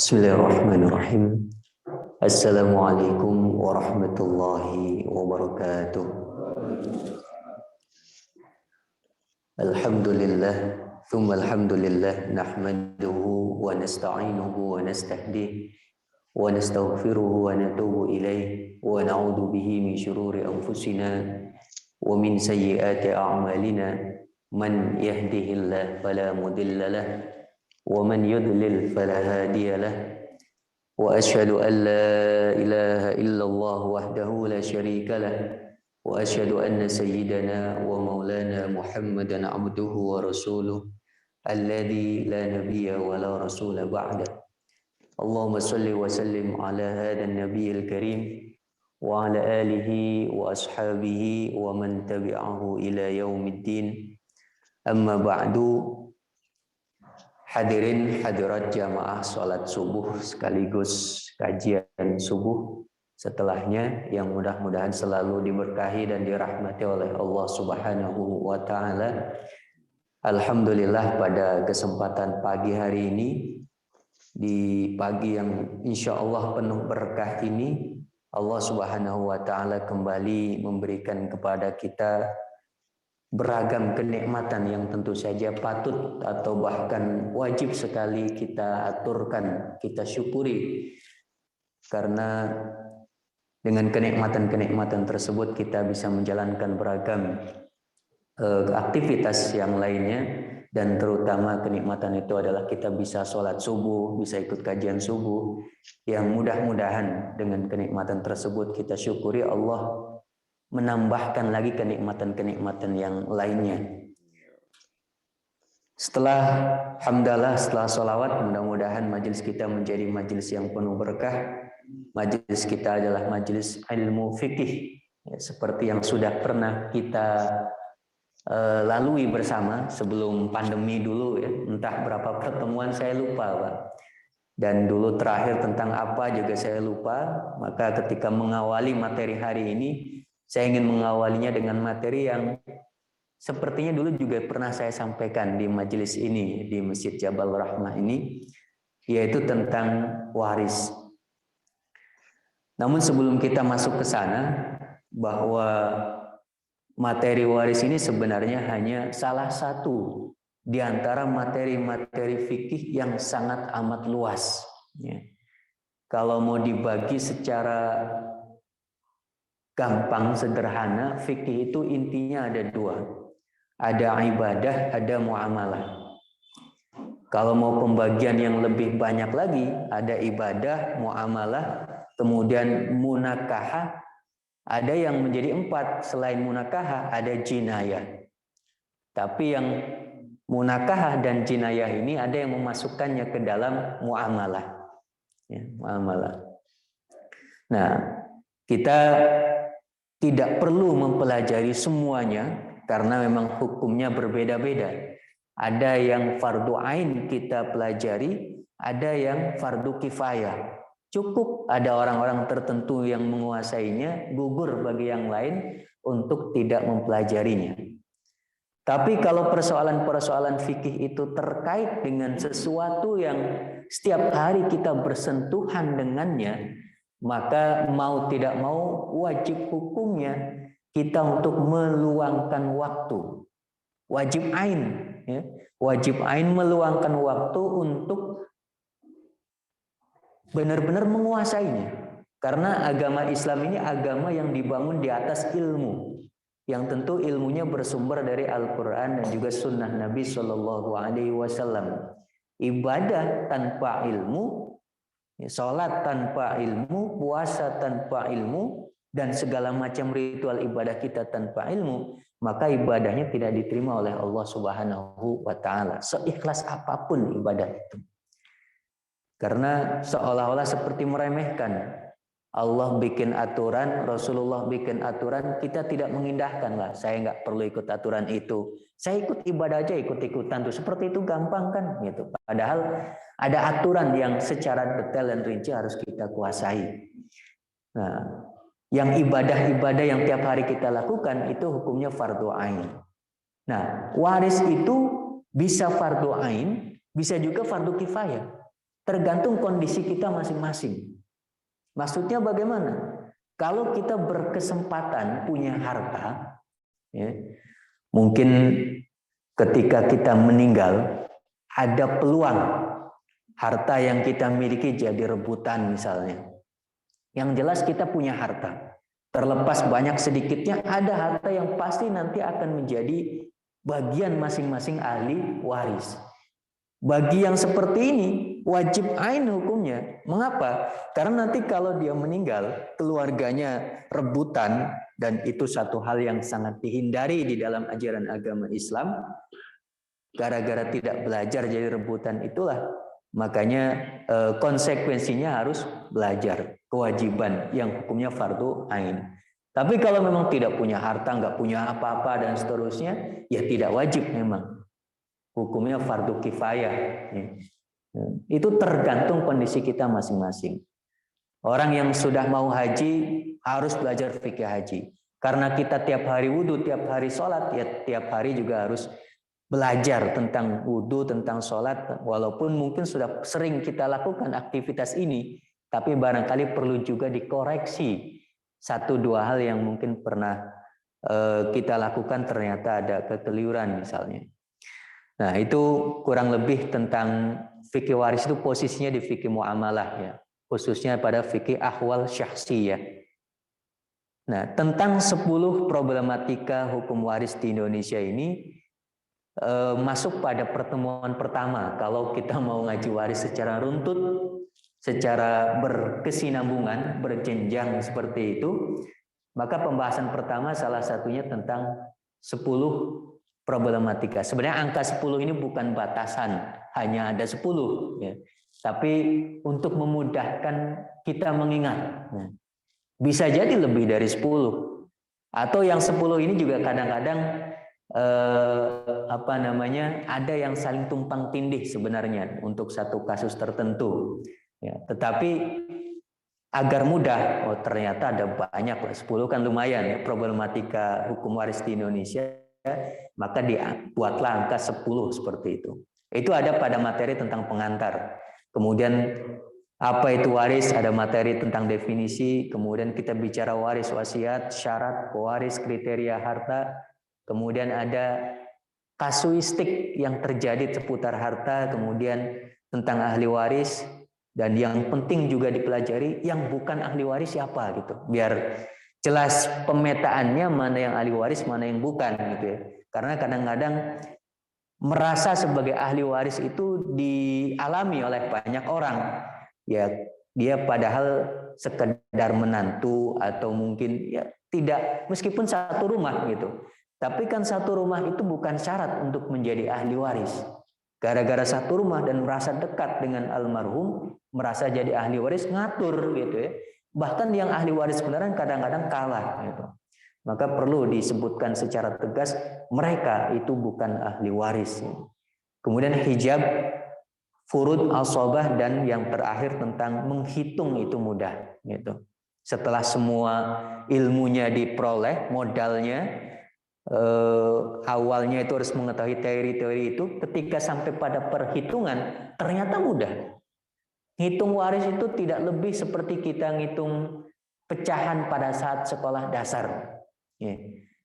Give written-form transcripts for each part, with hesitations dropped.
Bismillahirrahmanirrahim. Assalamualaikum warahmatullahi wabarakatuh. Alhamdulillah, thumma alhamdulillah, nahmaduhu wa nasta'inuhu wa nastahdihi wa nastaghfiruhu wa natubu ilaih wa na'udzu bihi min syururi anfusina wa min sayyiati a'malina. Man yahdihillahu fala mudilla lahu wa man yudlil fala hadiya lahu. Wa asyhadu an la ilaha illallah wahdahu la syarika lah wa asyhadu anna sayyidana wa maulana Muhammadan abduhu wa rasuluh alladzi la nabiyya wa la rasula ba'da. Allahumma salli wa sallim ala hadzal nabiyil karim wa ala alihi wa ashabihi wa man tabi'ahu ila yaumiddin. Amma ba'du. Hadirin hadirat jamaah salat subuh sekaligus kajian subuh setelahnya yang mudah-mudahan selalu diberkahi dan dirahmati oleh Allah Subhanahu wa taala. Alhamdulillah, pada kesempatan pagi hari ini, di pagi yang insya Allah penuh berkah ini, Allah Subhanahu wa taala kembali memberikan kepada kita beragam kenikmatan yang tentu saja patut atau bahkan wajib sekali kita aturkan, kita syukuri. Karena dengan kenikmatan-kenikmatan tersebut kita bisa menjalankan beragam aktivitas yang lainnya, dan terutama kenikmatan itu adalah kita bisa sholat subuh, bisa ikut kajian subuh, yang mudah-mudahan dengan kenikmatan tersebut kita syukuri, Allah menambahkan lagi kenikmatan-kenikmatan yang lainnya. Setelah hamdalah, setelah sholawat, mudah-mudahan majelis kita menjadi majelis yang penuh berkah. Majelis kita adalah majelis ilmu fikih, ya, seperti yang sudah pernah kita lalui bersama sebelum pandemi dulu, ya. Entah berapa pertemuan saya lupa, Pak. Dan dulu terakhir tentang apa juga saya lupa. Maka ketika mengawali materi hari ini, saya ingin mengawalinya dengan materi yang sepertinya dulu juga pernah saya sampaikan di majelis ini, di Masjid Jabal Rahmah ini, yaitu tentang waris. Namun sebelum kita masuk ke sana, bahwa materi waris ini sebenarnya hanya salah satu di antara materi-materi fikih yang sangat amat luas. Ya. Kalau mau dibagi secara gampang, sederhana, fikih itu intinya ada dua. Ada ibadah, ada muamalah. Kalau mau pembagian yang lebih banyak lagi, ada ibadah, muamalah, kemudian munakahah. Ada yang menjadi 4, selain munakahah, ada jinayah. Tapi yang munakahah dan jinayah ini ada yang memasukkannya ke dalam muamalah. Ya, muamalah. Nah, kita tidak perlu mempelajari semuanya karena memang hukumnya berbeda-beda. Ada yang fardu ain kita pelajari, ada yang fardu kifayah. Cukup ada orang-orang tertentu yang menguasainya, gugur bagi yang lain untuk tidak mempelajarinya. Tapi kalau persoalan-persoalan fikih itu terkait dengan sesuatu yang setiap hari kita bersentuhan dengannya, maka mau tidak mau wajib hukumnya kita untuk meluangkan waktu. Wajib ain, ya. Wajib ain meluangkan waktu untuk benar-benar menguasainya. Karena agama Islam ini agama yang dibangun di atas ilmu, yang tentu ilmunya bersumber dari Al-Quran dan juga Sunnah Nabi Shallallahu Alaihi Wasallam. Ibadah tanpa ilmu, sholat tanpa ilmu, puasa tanpa ilmu, dan segala macam ritual ibadah kita tanpa ilmu, maka ibadahnya tidak diterima oleh Allah Subhanahu wa taala, seikhlas apapun ibadah itu. Karena seolah-olah seperti meremehkan. Allah bikin aturan, Rasulullah bikin aturan, kita tidak mengindahkan lah. Saya nggak perlu ikut aturan itu. Saya ikut ibadah aja, ikut-ikutan tuh. Seperti itu gampang kan? Gitu. Padahal ada aturan yang secara detail dan rinci harus kita kuasai. Nah, yang ibadah-ibadah yang tiap hari kita lakukan itu hukumnya fardu ain. Nah, waris itu bisa fardu ain, bisa juga fardu kifayah. Tergantung kondisi kita masing-masing. Maksudnya bagaimana? Kalau kita berkesempatan punya harta, ya, mungkin ketika kita meninggal ada peluang harta yang kita miliki jadi rebutan misalnya. Yang jelas kita punya harta. Terlepas banyak sedikitnya, ada harta yang pasti nanti akan menjadi bagian masing-masing ahli waris. Bagi yang seperti ini, wajib ain hukumnya. Mengapa? Karena nanti kalau dia meninggal, keluarganya rebutan, dan itu satu hal yang sangat dihindari di dalam ajaran agama Islam. Gara-gara tidak belajar jadi rebutan itulah, makanya konsekuensinya harus belajar. Kewajiban yang hukumnya fardu ain. Tapi kalau memang tidak punya harta, nggak punya apa-apa dan seterusnya, ya tidak wajib memang. Hukumnya fardu kifayah. Itu tergantung kondisi kita masing-masing. Orang yang sudah mau haji harus belajar fikih haji. Karena kita tiap hari wudhu, tiap hari sholat, ya tiap hari juga harus belajar tentang wudhu, tentang sholat. Walaupun mungkin sudah sering kita lakukan aktivitas ini, tapi barangkali perlu juga dikoreksi. Satu dua hal yang mungkin pernah kita lakukan ternyata ada kekeliruan misalnya. Nah, itu kurang lebih tentang fikih waris itu posisinya di fikih muamalah ya, khususnya pada fikih ahwal syahsiyah. Nah, tentang 10 problematika hukum waris di Indonesia ini masuk pada pertemuan pertama. Kalau kita mau ngaji waris secara runtut, secara berkesinambungan, berjenjang seperti itu, maka pembahasan pertama salah satunya tentang 10 problematika. Sebenarnya angka 10 ini bukan batasan, hanya ada 10 ya. Tapi untuk memudahkan kita mengingat. Bisa jadi lebih dari 10. Atau yang 10 ini juga kadang-kadang ada yang saling tumpang tindih sebenarnya untuk satu kasus tertentu. Ya, tetapi agar mudah, ternyata ada banyak, 10 kan lumayan ya, problematika hukum waris di Indonesia. Maka dibuatlah angka 10 seperti itu. Itu ada pada materi tentang pengantar. Kemudian apa itu waris, ada materi tentang definisi. Kemudian kita bicara waris wasiat, syarat pewaris, kriteria harta. Kemudian ada kasuistik yang terjadi seputar harta. Kemudian tentang ahli waris. Dan yang penting juga dipelajari, yang bukan ahli waris siapa gitu. Biar jelas pemetaannya mana yang ahli waris, mana yang bukan gitu ya. Karena kadang-kadang merasa sebagai ahli waris itu dialami oleh banyak orang. Ya, dia padahal sekedar menantu atau mungkin ya tidak, meskipun satu rumah gitu. Tapi kan satu rumah itu bukan syarat untuk menjadi ahli waris. Gara-gara satu rumah dan merasa dekat dengan almarhum, merasa jadi ahli waris, ngatur gitu ya. Bahkan yang ahli waris beneran kadang-kadang kalah gitu. Maka perlu disebutkan secara tegas mereka itu bukan ahli waris. Kemudian hijab, furud, asobah, dan yang terakhir tentang menghitung itu mudah gitu. Setelah semua ilmunya diperoleh, modalnya awalnya itu harus mengetahui teori-teori itu, ketika sampai pada perhitungan ternyata mudah. Hitung waris itu tidak lebih seperti kita ngitung pecahan pada saat sekolah dasar. Ya.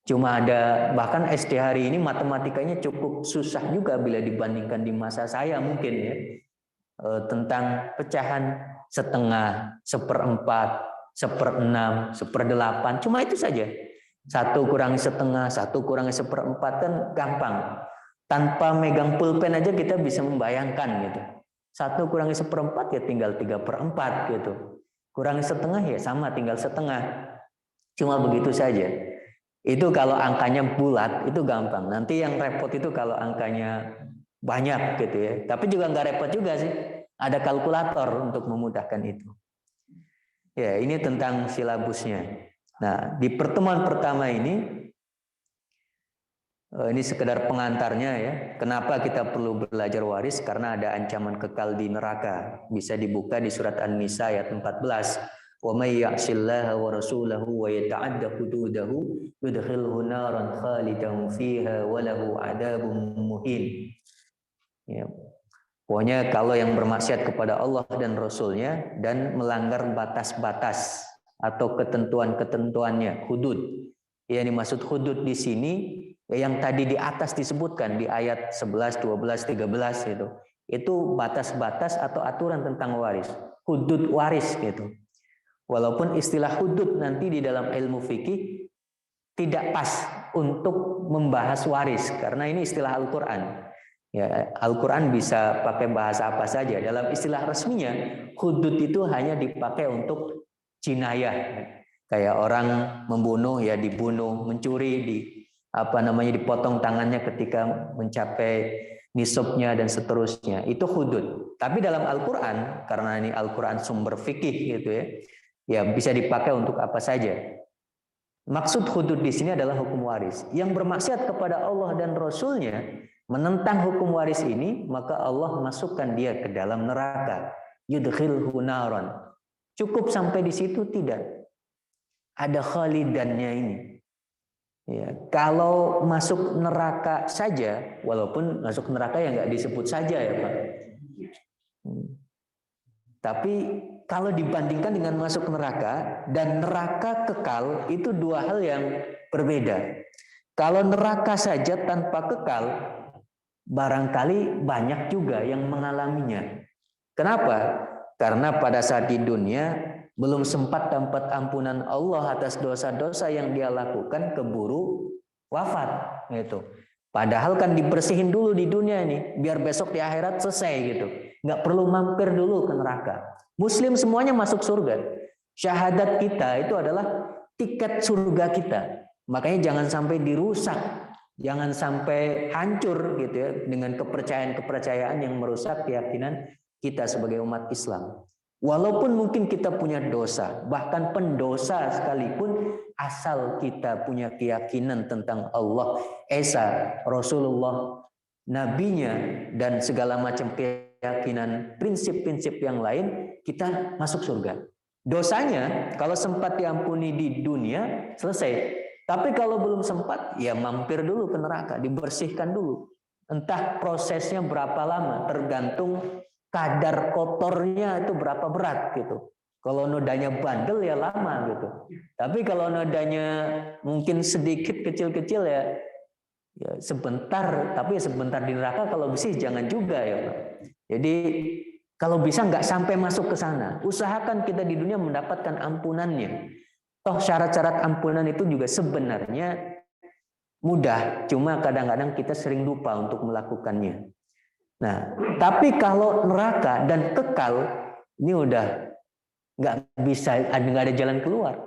Cuma ada, bahkan SD hari ini matematikanya cukup susah juga bila dibandingkan di masa saya mungkin ya. Tentang pecahan setengah, seperempat, seperenam, seperdelapan, cuma itu saja. 1 kurangi setengah, 1 kurangi seperempat kan gampang. Tanpa megang pulpen aja kita bisa membayangkan gitu. 1 kurangi seperempat ya tinggal 3/4 gitu. Kurangi setengah ya sama, tinggal setengah. Cuma begitu saja. Itu kalau angkanya bulat itu gampang. Nanti yang repot itu kalau angkanya banyak gitu ya. Tapi juga nggak repot juga sih. Ada kalkulator untuk memudahkan itu. Ya, ini tentang silabusnya. Nah, di pertemuan pertama ini sekedar pengantarnya ya. Kenapa kita perlu belajar waris? Karena ada ancaman kekal di neraka. Bisa dibuka di surat An-Nisa ayat 14. Wa may ya'sillaha wa rasulahu wa yata'adda hududahu yudkhilhu naran khalidan fiha wa lahu 'adzabun muhin. Ya. Pokoknya kalau yang bermaksiat kepada Allah dan Rasul-Nya dan melanggar batas-batas atau ketentuan-ketentuannya, hudud. Yang dimaksud hudud di sini yang tadi di atas disebutkan di ayat 11, 12, 13 gitu. Itu batas-batas atau aturan tentang waris. Hudud waris gitu. Walaupun istilah hudud nanti di dalam ilmu fikih tidak pas untuk membahas waris karena ini istilah Al-Qur'an. Ya, Al-Quran bisa pakai bahasa apa saja. Dalam istilah resminya, hudud itu hanya dipakai untuk jinayah. Kayak orang membunuh ya dibunuh, mencuri dipotong tangannya ketika mencapai nisabnya dan seterusnya. Itu hudud. Tapi dalam Al-Quran, karena ini Al-Quran sumber fikih gitu ya bisa dipakai untuk apa saja. Maksud hudud di sini adalah hukum waris. Yang bermaksiat kepada Allah dan Rasul-Nya menentang hukum waris ini, maka Allah masukkan dia ke dalam neraka. Yudkhilhu naran. Cukup sampai di situ tidak. Ada khalidannya ini. Ya, kalau masuk neraka saja, walaupun masuk neraka yang nggak disebut saja ya Pak. Tapi kalau dibandingkan dengan masuk neraka dan neraka kekal, itu dua hal yang berbeda. Kalau neraka saja tanpa kekal, barangkali banyak juga yang mengalaminya. Kenapa? Karena pada saat di dunia belum sempat dapat ampunan Allah atas dosa-dosa yang dia lakukan, keburu wafat gitu. Padahal kan dibersihin dulu di dunia ini, biar besok di akhirat selesai gitu. Nggak perlu mampir dulu ke neraka. Muslim semuanya masuk surga. Syahadat kita itu adalah tiket surga kita. Makanya jangan sampai dirusak. Jangan sampai hancur gitu ya dengan kepercayaan-kepercayaan yang merusak keyakinan kita sebagai umat Islam. Walaupun mungkin kita punya dosa, bahkan pendosa sekalipun, asal kita punya keyakinan tentang Allah, Esa, Rasulullah, Nabinya, dan segala macam keyakinan, prinsip-prinsip yang lain, kita masuk surga. Dosanya kalau sempat diampuni di dunia, selesai. Tapi kalau belum sempat, ya mampir dulu ke neraka, dibersihkan dulu. Entah prosesnya berapa lama, tergantung kadar kotornya itu berapa berat gitu. Kalau nodanya bandel ya lama gitu. Tapi kalau nodanya mungkin sedikit kecil-kecil ya sebentar. Tapi sebentar di neraka kalau bersih jangan juga ya Pak. Jadi kalau bisa nggak sampai masuk ke sana. Usahakan kita di dunia mendapatkan ampunannya. Toh syarat-syarat ampunan itu juga sebenarnya mudah, cuma kadang-kadang kita sering lupa untuk melakukannya. Nah, tapi kalau neraka dan kekal, ini udah nggak ada jalan keluar,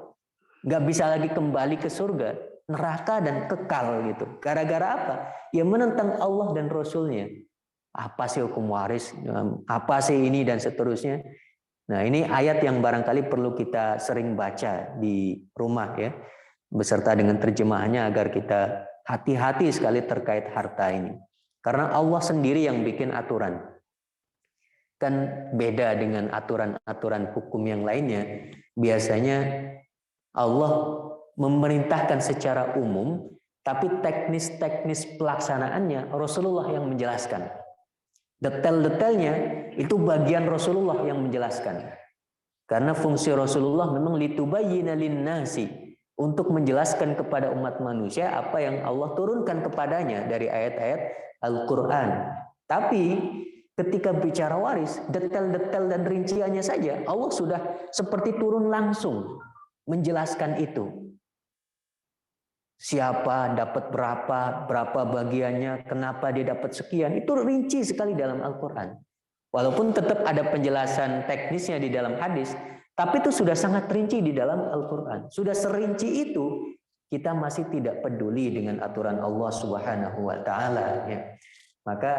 nggak bisa lagi kembali ke surga, neraka dan kekal gitu. Gara-gara apa? Ya menentang Allah dan Rasul-Nya. Apa sih hukum waris? Apa sih ini dan seterusnya? Nah, ini ayat yang barangkali perlu kita sering baca di rumah ya, beserta dengan terjemahannya agar kita hati-hati sekali terkait harta ini. Karena Allah sendiri yang bikin aturan. Kan beda dengan aturan-aturan hukum yang lainnya. Biasanya Allah memerintahkan secara umum, tapi teknis-teknis pelaksanaannya Rasulullah yang menjelaskan. Detail-detailnya itu bagian Rasulullah yang menjelaskan. Karena fungsi Rasulullah memang litubayyina linnasi, untuk menjelaskan kepada umat manusia apa yang Allah turunkan kepadanya dari ayat-ayat Al-Quran. Tapi ketika bicara waris, detail-detail dan rinciannya saja Allah sudah seperti turun langsung menjelaskan itu. Siapa dapat berapa bagiannya, kenapa dia dapat sekian, itu rinci sekali dalam Al-Quran. Walaupun tetap ada penjelasan teknisnya di dalam hadis, tapi itu sudah sangat rinci di dalam Al-Quran. Sudah serinci itu, kita masih tidak peduli dengan aturan Allah Subhanahu wa Ta'ala. Ya. Maka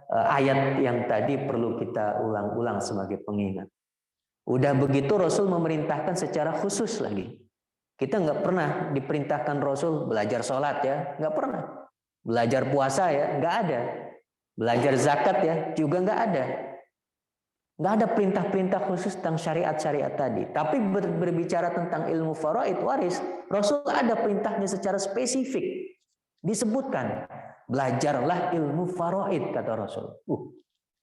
ayat yang tadi perlu kita ulang-ulang sebagai pengingat. Udah begitu Rasul memerintahkan secara khusus lagi. Kita nggak pernah diperintahkan Rasul belajar sholat ya, nggak pernah. Belajar puasa ya, nggak ada. Belajar zakat ya, juga nggak ada. Nggak ada perintah-perintah khusus tentang syariat-syariat tadi. Tapi berbicara tentang ilmu faraid waris, Rasul ada perintahnya secara spesifik. Disebutkan, belajarlah ilmu faraid kata Rasul.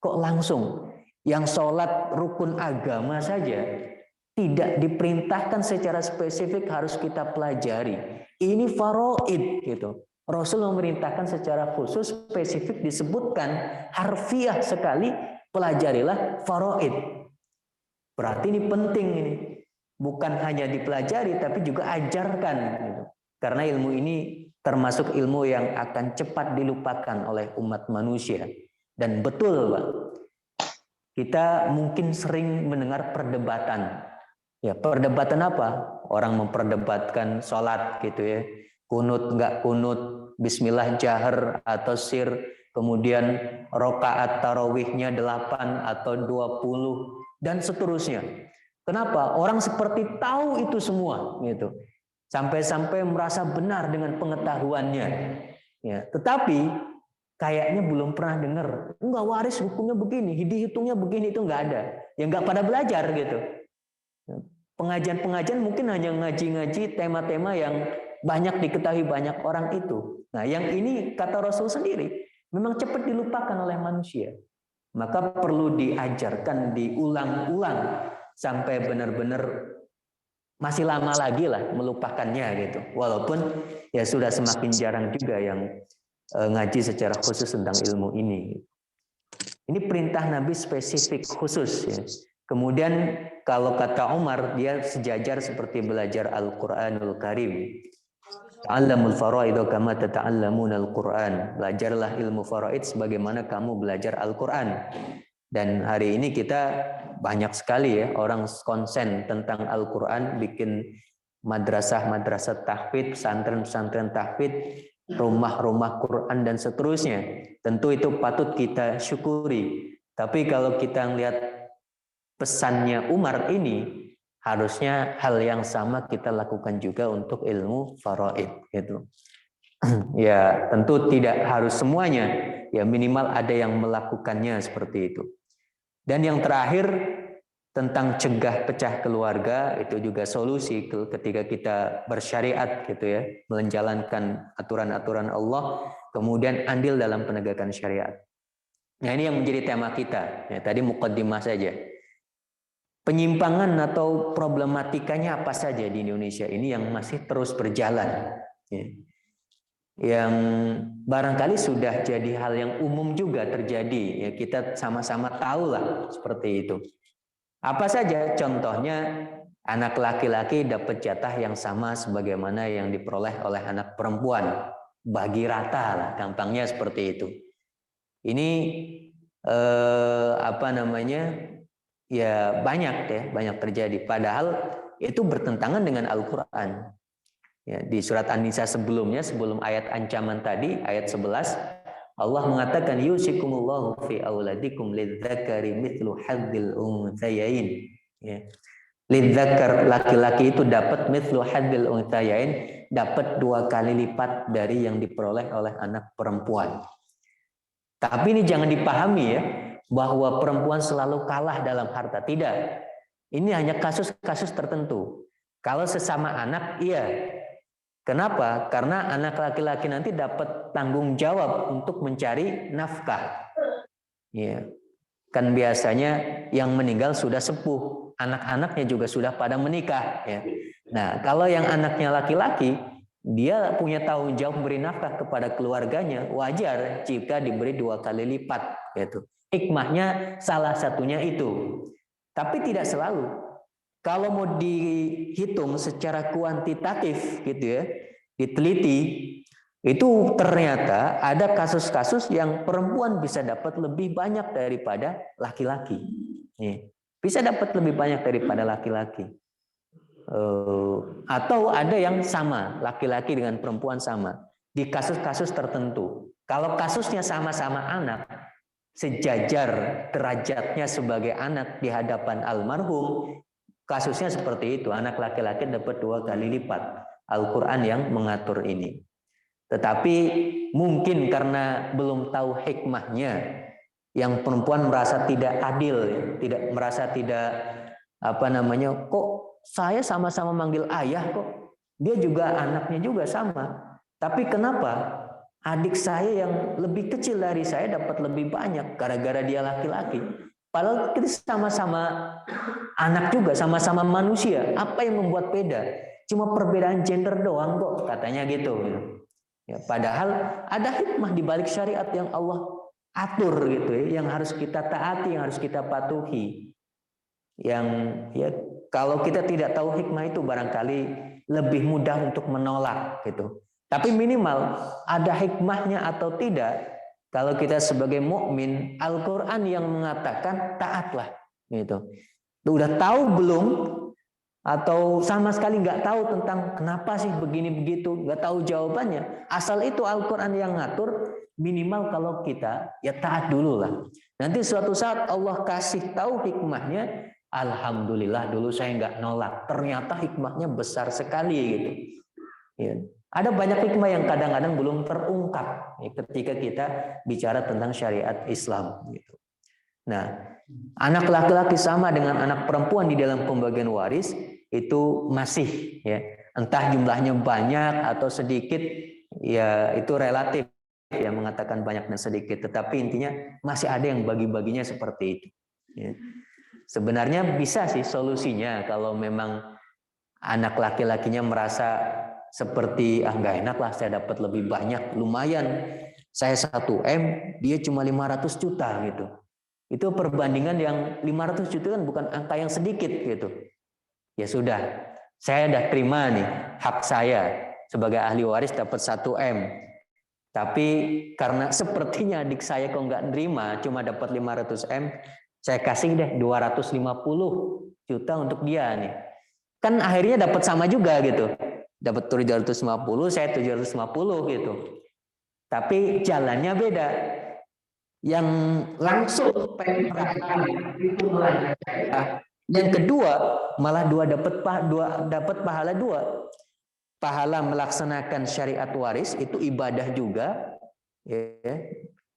Kok langsung? Yang sholat rukun agama saja tidak diperintahkan secara spesifik harus kita pelajari. Ini faraid gitu. Rasul memerintahkan secara khusus spesifik disebutkan harfiah sekali, pelajarilah faraid. Berarti ini penting ini. Bukan hanya dipelajari tapi juga ajarkan gitu. Karena ilmu ini termasuk ilmu yang akan cepat dilupakan oleh umat manusia. Dan betul, Pak. Kita mungkin sering mendengar perdebatan. Ya, perdebatan apa? Orang memperdebatkan sholat gitu ya. Kunut nggak kunut, bismillah jahar atau sir, kemudian rokaat tarawihnya 8 atau 20 dan seterusnya. Kenapa? Orang seperti tahu itu semua gitu. Sampai-sampai merasa benar dengan pengetahuannya. Ya, tetapi kayaknya belum pernah dengar, enggak waris hukumnya begini, hitungnya begini, itu enggak ada. Ya enggak pada belajar gitu. Pengajian-pengajian mungkin hanya ngaji-ngaji tema-tema yang banyak diketahui banyak orang itu. Nah, yang ini kata Rasul sendiri memang cepat dilupakan oleh manusia. Maka perlu diajarkan, diulang-ulang sampai benar-benar masih lama lagi lah melupakannya gitu. Walaupun ya sudah semakin jarang juga yang ngaji secara khusus tentang ilmu ini. Ini perintah Nabi spesifik khusus ya. Kemudian kalau kata Umar, dia sejajar seperti belajar Al-Qur'anul Karim. Ta'allamul fara'idha kama tata'allamunal Qur'an. Belajarlah ilmu faraid sebagaimana kamu belajar Al-Qur'an. Dan hari ini kita banyak sekali ya orang konsen tentang Al-Qur'an, bikin madrasah-madrasah tahfidz, pesantren-pesantren tahfidz, rumah-rumah Quran dan seterusnya. Tentu itu patut kita syukuri. Tapi kalau kita lihat pesannya Umar ini, harusnya hal yang sama kita lakukan juga untuk ilmu faraid gitu. Ya, tentu tidak harus semuanya, ya minimal ada yang melakukannya seperti itu. Dan yang terakhir tentang cegah pecah keluarga, itu juga solusi ketika kita bersyariat gitu ya, menjalankan aturan-aturan Allah, kemudian andil dalam penegakan syariat. Nah, ini yang menjadi tema kita. Ya, tadi muqaddimah saja. Penyimpangan atau problematikanya apa saja di Indonesia ini yang masih terus berjalan. Ya. Yang barangkali sudah jadi hal yang umum juga terjadi. Ya, kita sama-sama tahu lah seperti itu. Apa saja contohnya? Anak laki-laki dapat jatah yang sama sebagaimana yang diperoleh oleh anak perempuan, bagi rata lah, gampangnya seperti itu. Ini ya banyak terjadi. Padahal itu bertentangan dengan Al-Quran. Ya, di surat An-Nisa sebelumnya, sebelum ayat ancaman tadi, ayat 11, Allah mengatakan yusikumullahu fi auladikum lidzakari mithlu hadzil unthayain. Ya. Lidzakar, laki-laki itu dapat mithlu hadzil unthayain, dapat 2 kali lipat dari yang diperoleh oleh anak perempuan. Tapi ini jangan dipahami ya bahwa perempuan selalu kalah dalam harta. Tidak. Ini hanya kasus-kasus tertentu. Kalau sesama anak, iya. Kenapa? Karena anak laki-laki nanti dapat tanggung jawab untuk mencari nafkah. Ya. Kan biasanya yang meninggal sudah sepuh, anak-anaknya juga sudah pada menikah. Ya. Nah, kalau yang anaknya laki-laki, dia punya tanggung jawab memberi nafkah kepada keluarganya, wajar jika diberi 2 kali lipat. Gitu. Hikmahnya salah satunya itu. Tapi tidak selalu. Kalau mau dihitung secara kuantitatif gitu ya, diteliti, itu ternyata ada kasus-kasus yang perempuan bisa dapat lebih banyak daripada laki-laki. Bisa dapat lebih banyak daripada laki-laki. Atau ada yang sama, laki-laki dengan perempuan sama. Di kasus-kasus tertentu. Kalau kasusnya sama-sama anak, sejajar derajatnya sebagai anak di hadapan almarhum, kasusnya seperti itu, anak laki-laki dapat 2 kali lipat. Al-Quran yang mengatur ini. Tetapi mungkin karena belum tahu hikmahnya, yang perempuan merasa tidak adil, merasa tidak kok saya sama-sama manggil ayah kok, dia juga anaknya juga sama. Tapi kenapa adik saya yang lebih kecil dari saya dapat lebih banyak gara-gara dia laki-laki. Padahal kita sama-sama anak juga, sama-sama manusia. Apa yang membuat beda? Cuma perbedaan gender doang kok, katanya gitu. Ya, padahal ada hikmah di balik syariat yang Allah atur gitu ya, yang harus kita taati, yang harus kita patuhi. Yang ya kalau kita tidak tahu hikmah itu barangkali lebih mudah untuk menolak gitu. Tapi minimal ada hikmahnya atau tidak. Kalau kita sebagai mukmin, Al-Qur'an yang mengatakan taatlah gitu. Udah tahu belum? Atau sama sekali nggak tahu tentang kenapa sih begini begitu, nggak tahu jawabannya. Asal itu Al-Qur'an yang ngatur, minimal kalau kita ya taat dulu lah. Nanti suatu saat Allah kasih tahu hikmahnya, alhamdulillah dulu saya nggak nolak. Ternyata hikmahnya besar sekali gitu. Ya. Ada banyak hikmah yang kadang-kadang belum terungkap ya, ketika kita bicara tentang syariat Islam gitu. Nah, anak laki-laki sama dengan anak perempuan di dalam pembagian waris itu masih ya, entah jumlahnya banyak atau sedikit ya itu relatif ya, mengatakan banyak dan sedikit, tetapi intinya masih ada yang bagi-baginya seperti itu ya. Sebenarnya bisa sih solusinya kalau memang anak laki-lakinya merasa seperti nggak enak lah saya dapat lebih banyak, lumayan saya 1 M dia cuma 500 juta gitu. Itu perbandingan yang 500 juta kan bukan angka yang sedikit gitu. Ya sudah, saya udah terima nih hak saya sebagai ahli waris dapat 1 M. Tapi karena sepertinya adik saya kok nggak nerima cuma dapat 500 M, saya kasih deh 250 juta untuk dia nih. Kan akhirnya dapat sama juga gitu. Dapat 750, saya 750 gitu. Tapi jalannya beda. Yang langsung itu yang kedua malah dapat pahala 2. Pahala melaksanakan syariat waris itu ibadah juga ya.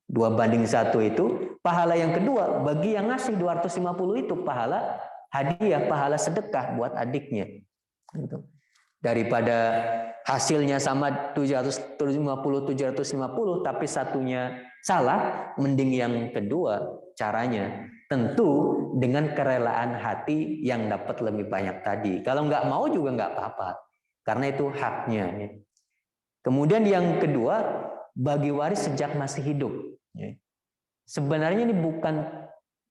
2:1 itu. Pahala yang kedua bagi yang ngasih 250 itu pahala hadiah, pahala sedekah buat adiknya gitu. Daripada hasilnya sama 750 tapi satunya salah, mending yang kedua caranya. Tentu dengan kerelaan hati yang dapat lebih banyak tadi. Kalau nggak mau juga nggak apa-apa, karena itu haknya. Kemudian yang kedua, bagi waris sejak masih hidup. Sebenarnya ini bukan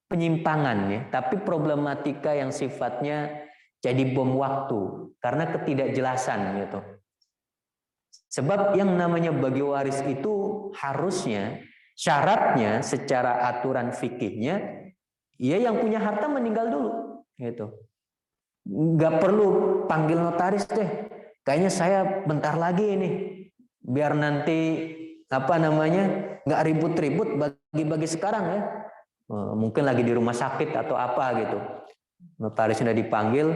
penyimpangan ya, tapi problematika yang sifatnya jadi bom waktu karena ketidakjelasan gitu. Sebab yang namanya bagi waris itu harusnya syaratnya secara aturan fikihnya ya yang punya harta meninggal dulu gitu. Nggak perlu panggil notaris deh. Kayaknya saya bentar lagi ini biar nanti nggak ribut-ribut bagi-bagi sekarang ya. Mungkin lagi di rumah sakit atau apa gitu. Notaris sudah dipanggil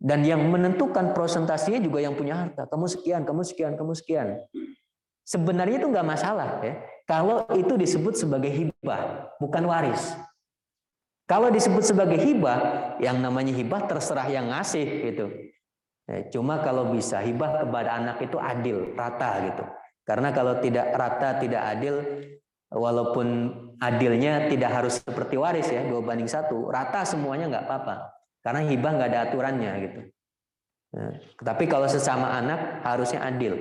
dan yang menentukan prosentasinya juga yang punya harta. Kamu sekian, kamu sekian, kamu sekian. Sebenarnya itu nggak masalah ya. Kalau itu disebut sebagai hibah, bukan waris. Kalau disebut sebagai hibah, yang namanya hibah terserah yang ngasih gitu. Cuma kalau bisa hibah kepada anak itu adil, rata gitu. Karena kalau tidak rata, tidak adil, walaupun adilnya tidak harus seperti waris ya 2:1, rata semuanya nggak apa-apa karena hibah nggak ada aturannya gitu. Nah, tapi kalau sesama anak harusnya adil.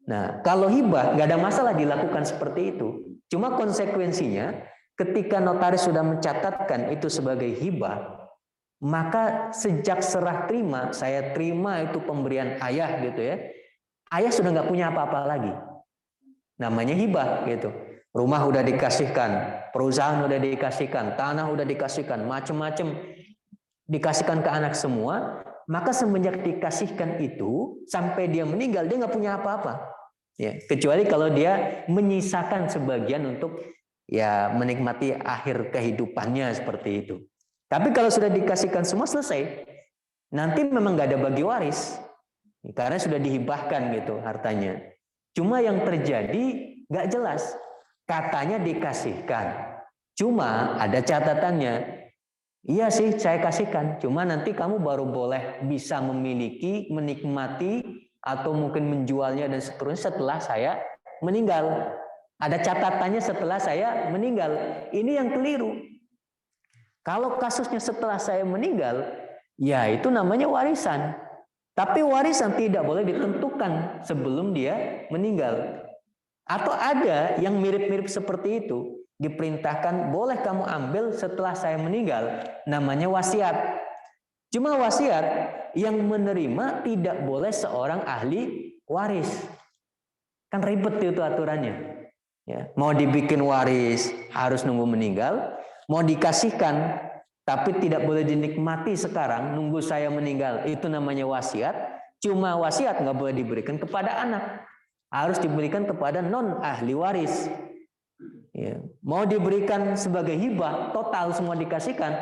Nah kalau hibah nggak ada masalah dilakukan seperti itu. Cuma konsekuensinya ketika notaris sudah mencatatkan itu sebagai hibah, maka sejak serah terima, saya terima itu pemberian ayah gitu ya, ayah sudah nggak punya apa-apa lagi. Namanya hibah gitu. Rumah udah dikasihkan, perusahaan udah dikasihkan, tanah udah dikasihkan, macam-macam dikasihkan ke anak semua. Maka semenjak dikasihkan itu sampai dia meninggal dia nggak punya apa-apa. Ya, kecuali kalau dia menyisakan sebagian untuk ya menikmati akhir kehidupannya seperti itu. Tapi kalau sudah dikasihkan semua selesai, nanti memang nggak ada bagi waris karena sudah dihibahkan gitu hartanya. Cuma yang terjadi nggak jelas. Katanya dikasihkan. Cuma ada catatannya. Iya sih saya kasihkan. Cuma nanti kamu baru boleh bisa memiliki, menikmati, atau mungkin menjualnya dan seterusnya setelah saya meninggal. Ada catatannya setelah saya meninggal. Ini yang keliru. Kalau kasusnya setelah saya meninggal, ya itu namanya warisan. Tapi warisan tidak boleh ditentukan sebelum dia meninggal. Atau ada yang mirip-mirip seperti itu, diperintahkan boleh kamu ambil setelah saya meninggal, namanya wasiat. Cuma wasiat yang menerima tidak boleh seorang ahli waris. Kan ribet itu aturannya. Ya, mau dibikin waris harus nunggu meninggal, mau dikasihkan tapi tidak boleh dinikmati sekarang, nunggu saya meninggal, itu namanya wasiat. Cuma wasiat nggak boleh diberikan kepada anak, harus diberikan kepada non ahli waris. Ya, mau diberikan sebagai hibah total semua dikasihkan,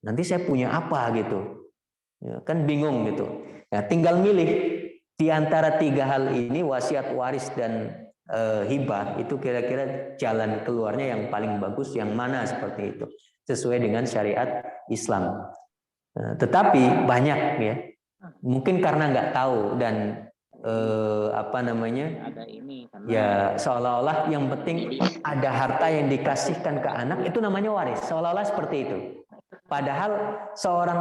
nanti saya punya apa gitu, ya, kan bingung gitu. Ya, tinggal milih di antara tiga hal ini, wasiat, waris, dan hibah, itu kira-kira jalan keluarnya yang paling bagus yang mana, seperti itu sesuai dengan syariat Islam. Tetapi banyak ya, mungkin karena nggak tahu dan ya seolah-olah yang penting ada harta yang dikasihkan ke anak itu namanya waris, seolah-olah seperti itu. Padahal seorang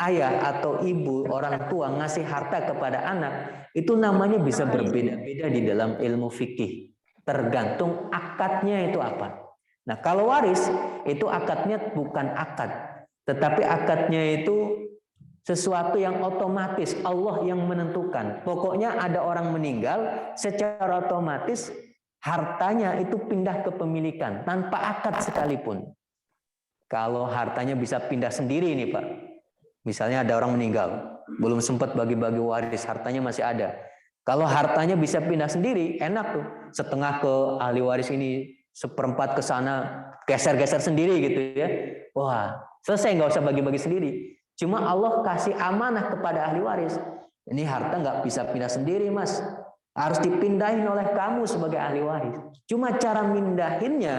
ayah atau ibu, orang tua ngasih harta kepada anak, itu namanya bisa berbeda-beda di dalam ilmu fikih. Tergantung akadnya itu apa. Nah, kalau waris, itu akadnya bukan akad. Tetapi akadnya itu sesuatu yang otomatis, Allah yang menentukan. Pokoknya ada orang meninggal, secara otomatis hartanya itu pindah ke pemilikan, tanpa akad sekalipun. Kalau hartanya bisa pindah sendiri nih Pak. Misalnya ada orang meninggal, belum sempat bagi-bagi waris, hartanya masih ada. Kalau hartanya bisa pindah sendiri, enak tuh. Setengah ke ahli waris ini, seperempat ke sana, geser-geser sendiri gitu ya. Wah, selesai, nggak usah bagi-bagi sendiri. Cuma Allah kasih amanah kepada ahli waris. Ini harta nggak bisa pindah sendiri, Mas. Harus dipindahin oleh kamu sebagai ahli waris. Cuma cara mindahinnya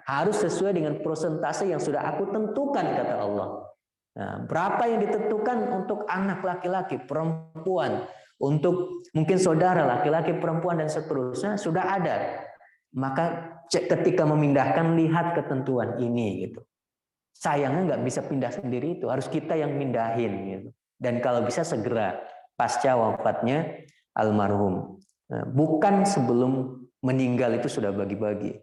harus sesuai dengan persentase yang sudah aku tentukan, kata Allah. Nah, berapa yang ditentukan untuk anak laki-laki, perempuan, untuk mungkin saudara laki-laki, perempuan, dan seterusnya sudah ada. Maka ketika memindahkan, lihat ketentuan ini gitu. Sayangnya nggak bisa pindah sendiri, itu harus kita yang mindahin gitu. Dan kalau bisa segera pasca wafatnya almarhum. Nah, bukan sebelum meninggal itu sudah bagi-bagi.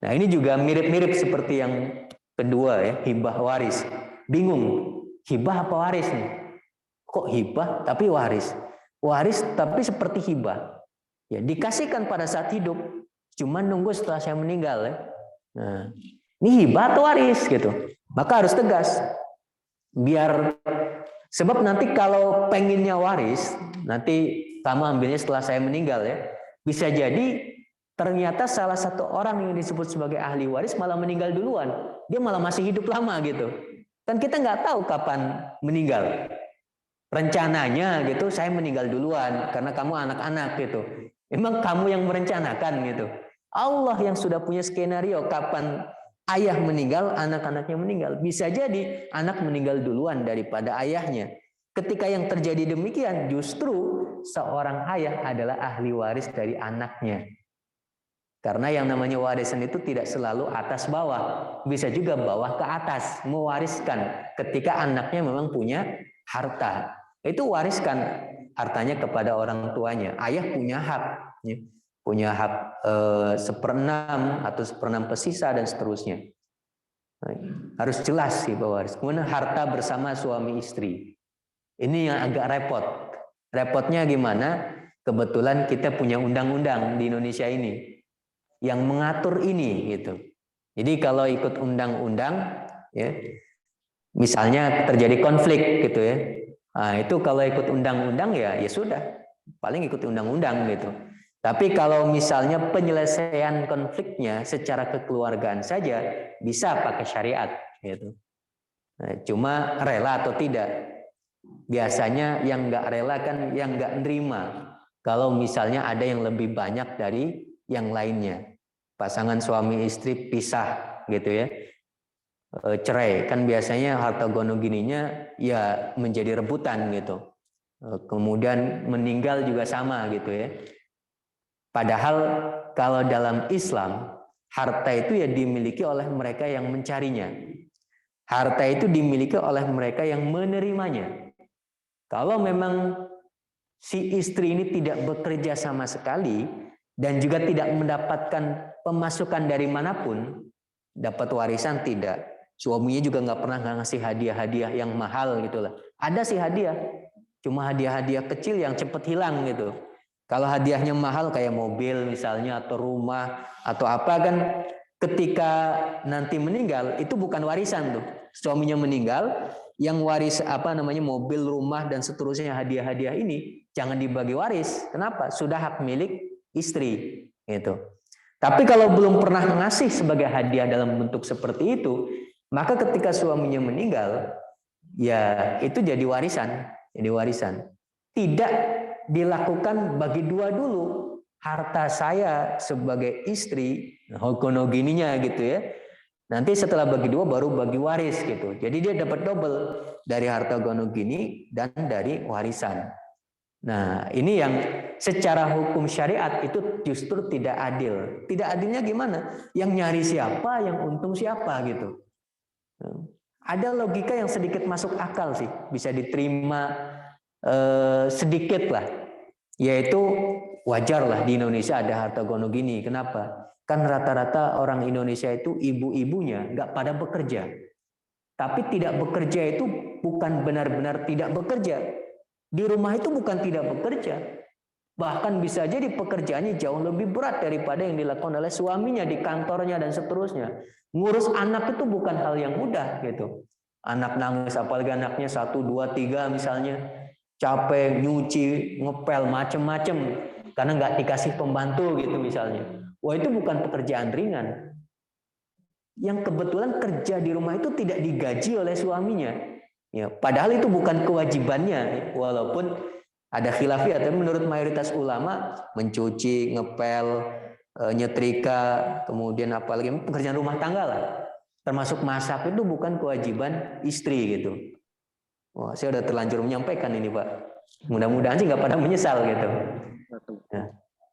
Nah, ini juga mirip-mirip seperti yang kedua ya, hibah waris. Bingung, hibah apa waris nih? Kok hibah tapi waris? Waris tapi seperti hibah. Ya, dikasihkan pada saat hidup, cuma nunggu setelah saya meninggal ya. Nah, ini hibah atau waris gitu. Maka harus tegas. Biar sebab nanti kalau pengennya waris, nanti kamu ambilnya setelah saya meninggal ya. Bisa jadi ternyata salah satu orang yang disebut sebagai ahli waris malah meninggal duluan. Dia malah masih hidup lama gitu. Kan kita nggak tahu kapan meninggal. Rencananya gitu, saya meninggal duluan karena kamu anak-anak gitu. Emang kamu yang merencanakan gitu. Allah yang sudah punya skenario kapan ayah meninggal, anak-anaknya meninggal. Bisa jadi anak meninggal duluan daripada ayahnya. Ketika yang terjadi demikian, justru seorang ayah adalah ahli waris dari anaknya. Karena yang namanya warisan itu tidak selalu atas bawah, bisa juga bawah ke atas, mewariskan ketika anaknya memang punya harta. Itu wariskan hartanya kepada orang tuanya. Ayah punya hak, punya hak 1/6 atau 1/6 pesisa dan seterusnya. Harus jelas sih bahwa waris. Kemudian harta bersama suami istri. Ini yang agak repot. Repotnya gimana? Kebetulan kita punya undang-undang di Indonesia ini yang mengatur ini gitu. Jadi kalau ikut undang-undang ya, misalnya terjadi konflik gitu ya. Nah, itu kalau ikut undang-undang ya sudah, paling ikut undang-undang gitu. Tapi kalau misalnya penyelesaian konfliknya secara kekeluargaan saja bisa pakai syariat gitu. Nah, cuma rela atau tidak. Biasanya yang nggak rela kan yang nggak nerima. Kalau misalnya ada yang lebih banyak dari yang lainnya. Pasangan suami istri pisah gitu ya, cerai, kan biasanya harta gono gininya ya menjadi rebutan gitu. Kemudian meninggal juga sama gitu ya. Padahal kalau dalam Islam, harta itu ya dimiliki oleh mereka yang mencarinya. Harta itu dimiliki oleh mereka yang menerimanya. Kalau memang si istri ini tidak bekerja sama sekali dan juga tidak mendapatkan pemasukan dari manapun, dapat warisan tidak. Suaminya juga nggak pernah ngasih hadiah-hadiah yang mahal gitulah. Ada sih hadiah, cuma hadiah-hadiah kecil yang cepet hilang gitu. Kalau hadiahnya mahal kayak mobil misalnya atau rumah atau apa kan, ketika nanti meninggal itu bukan warisan tuh. Suaminya meninggal, yang waris mobil, rumah dan seterusnya hadiah-hadiah ini jangan dibagi waris. Kenapa? Sudah hak milik istri gitu. Tapi kalau belum pernah ngasih sebagai hadiah dalam bentuk seperti itu, maka ketika suaminya meninggal, ya itu jadi warisan, Tidak dilakukan bagi dua dulu. Harta saya sebagai istri, hogonogininya gitu ya. Nanti setelah bagi dua baru bagi waris gitu. Jadi dia dapat double dari harta gonogini dan dari warisan. Nah, ini yang secara hukum syariat itu justru tidak adil. Tidak adilnya gimana? Yang nyari siapa, yang untung siapa gitu. Ada logika yang sedikit masuk akal sih, bisa diterima sedikit lah. Yaitu wajar lah di Indonesia ada harta gonogini. Kenapa? Kan rata-rata orang Indonesia itu ibu-ibunya nggak pada bekerja. Tapi tidak bekerja itu bukan benar-benar tidak bekerja. Di rumah itu bukan tidak bekerja. Bahkan bisa jadi pekerjaannya jauh lebih berat daripada yang dilakukan oleh suaminya di kantornya dan seterusnya. Ngurus anak itu bukan hal yang mudah gitu. Anak nangis, apalagi anaknya 1, 2, 3 misalnya. Capek, nyuci, ngepel, macem-macem. Karena nggak dikasih pembantu gitu misalnya. Wah, itu bukan pekerjaan ringan. Yang kebetulan kerja di rumah itu tidak digaji oleh suaminya. Ya, padahal itu bukan kewajibannya, walaupun ada khilafiyah, tapi menurut mayoritas ulama mencuci, ngepel, nyetrika, kemudian apalagi pekerjaan rumah tangga lah, termasuk masak itu bukan kewajiban istri gitu. Wah, saya udah terlanjur menyampaikan ini Pak. Mudah-mudahan sih nggak pada menyesal gitu.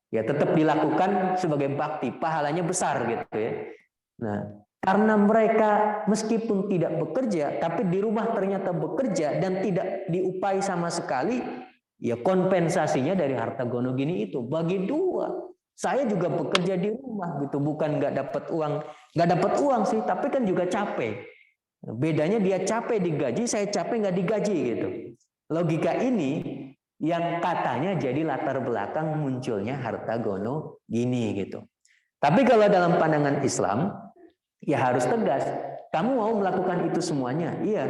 Ya tetap dilakukan sebagai bakti, pahalanya besar gitu ya. Nah, karena mereka meskipun tidak bekerja, tapi di rumah ternyata bekerja dan tidak diupai sama sekali, ya kompensasinya dari harta gonogini itu bagi dua. Saya juga bekerja di rumah gitu, bukan nggak dapat uang sih, tapi kan juga capek. Bedanya dia capek digaji, saya capek nggak digaji gitu. Logika ini yang katanya jadi latar belakang munculnya harta gonogini gitu. Tapi kalau dalam pandangan Islam, ya harus tegas. Kamu mau melakukan itu semuanya? Iya.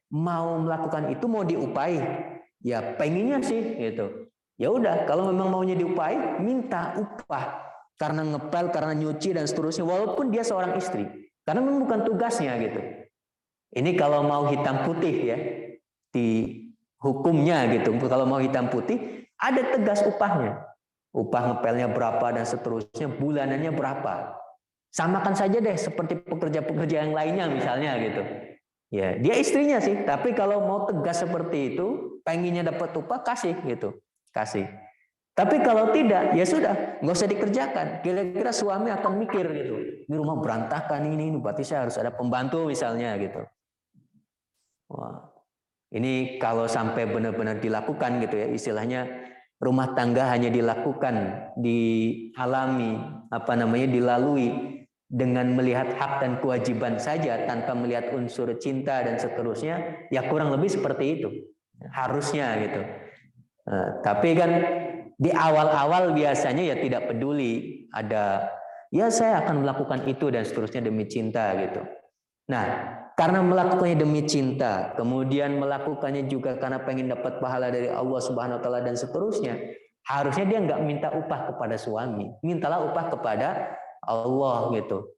Mau melakukan itu, mau diupai? Ya pengennya sih gitu. Ya udah, kalau memang maunya diupai, minta upah. Karena ngepel, karena nyuci dan seterusnya. Walaupun dia seorang istri. Karena memang bukan tugasnya gitu. Ini kalau mau hitam putih ya. Di hukumnya gitu. Kalau mau hitam putih, ada tegas upahnya. Upah ngepelnya berapa dan seterusnya. Bulanannya berapa. Samakan saja deh seperti pekerja-pekerja yang lainnya misalnya gitu. Ya, dia istrinya sih, tapi kalau mau tegas seperti itu, pengennya dapat upah kasih gitu, kasih. Tapi kalau tidak, ya sudah, nggak usah dikerjakan. Kira-kira suami akan mikir gitu, di rumah berantakan ini berarti saya harus ada pembantu misalnya gitu. Wah, ini kalau sampai benar-benar dilakukan gitu ya, istilahnya rumah tangga hanya dilakukan, dialami, dilalui dengan melihat hak dan kewajiban saja tanpa melihat unsur cinta dan seterusnya, ya kurang lebih seperti itu harusnya gitu. Tapi kan di awal-awal biasanya ya tidak peduli, ada ya saya akan melakukan itu dan seterusnya demi cinta gitu. Nah, karena melakukannya demi cinta, kemudian melakukannya juga karena pengen dapat pahala dari Allah Subhanahu wa taala dan seterusnya, harusnya dia nggak minta upah kepada suami, mintalah upah kepada Allah gitu.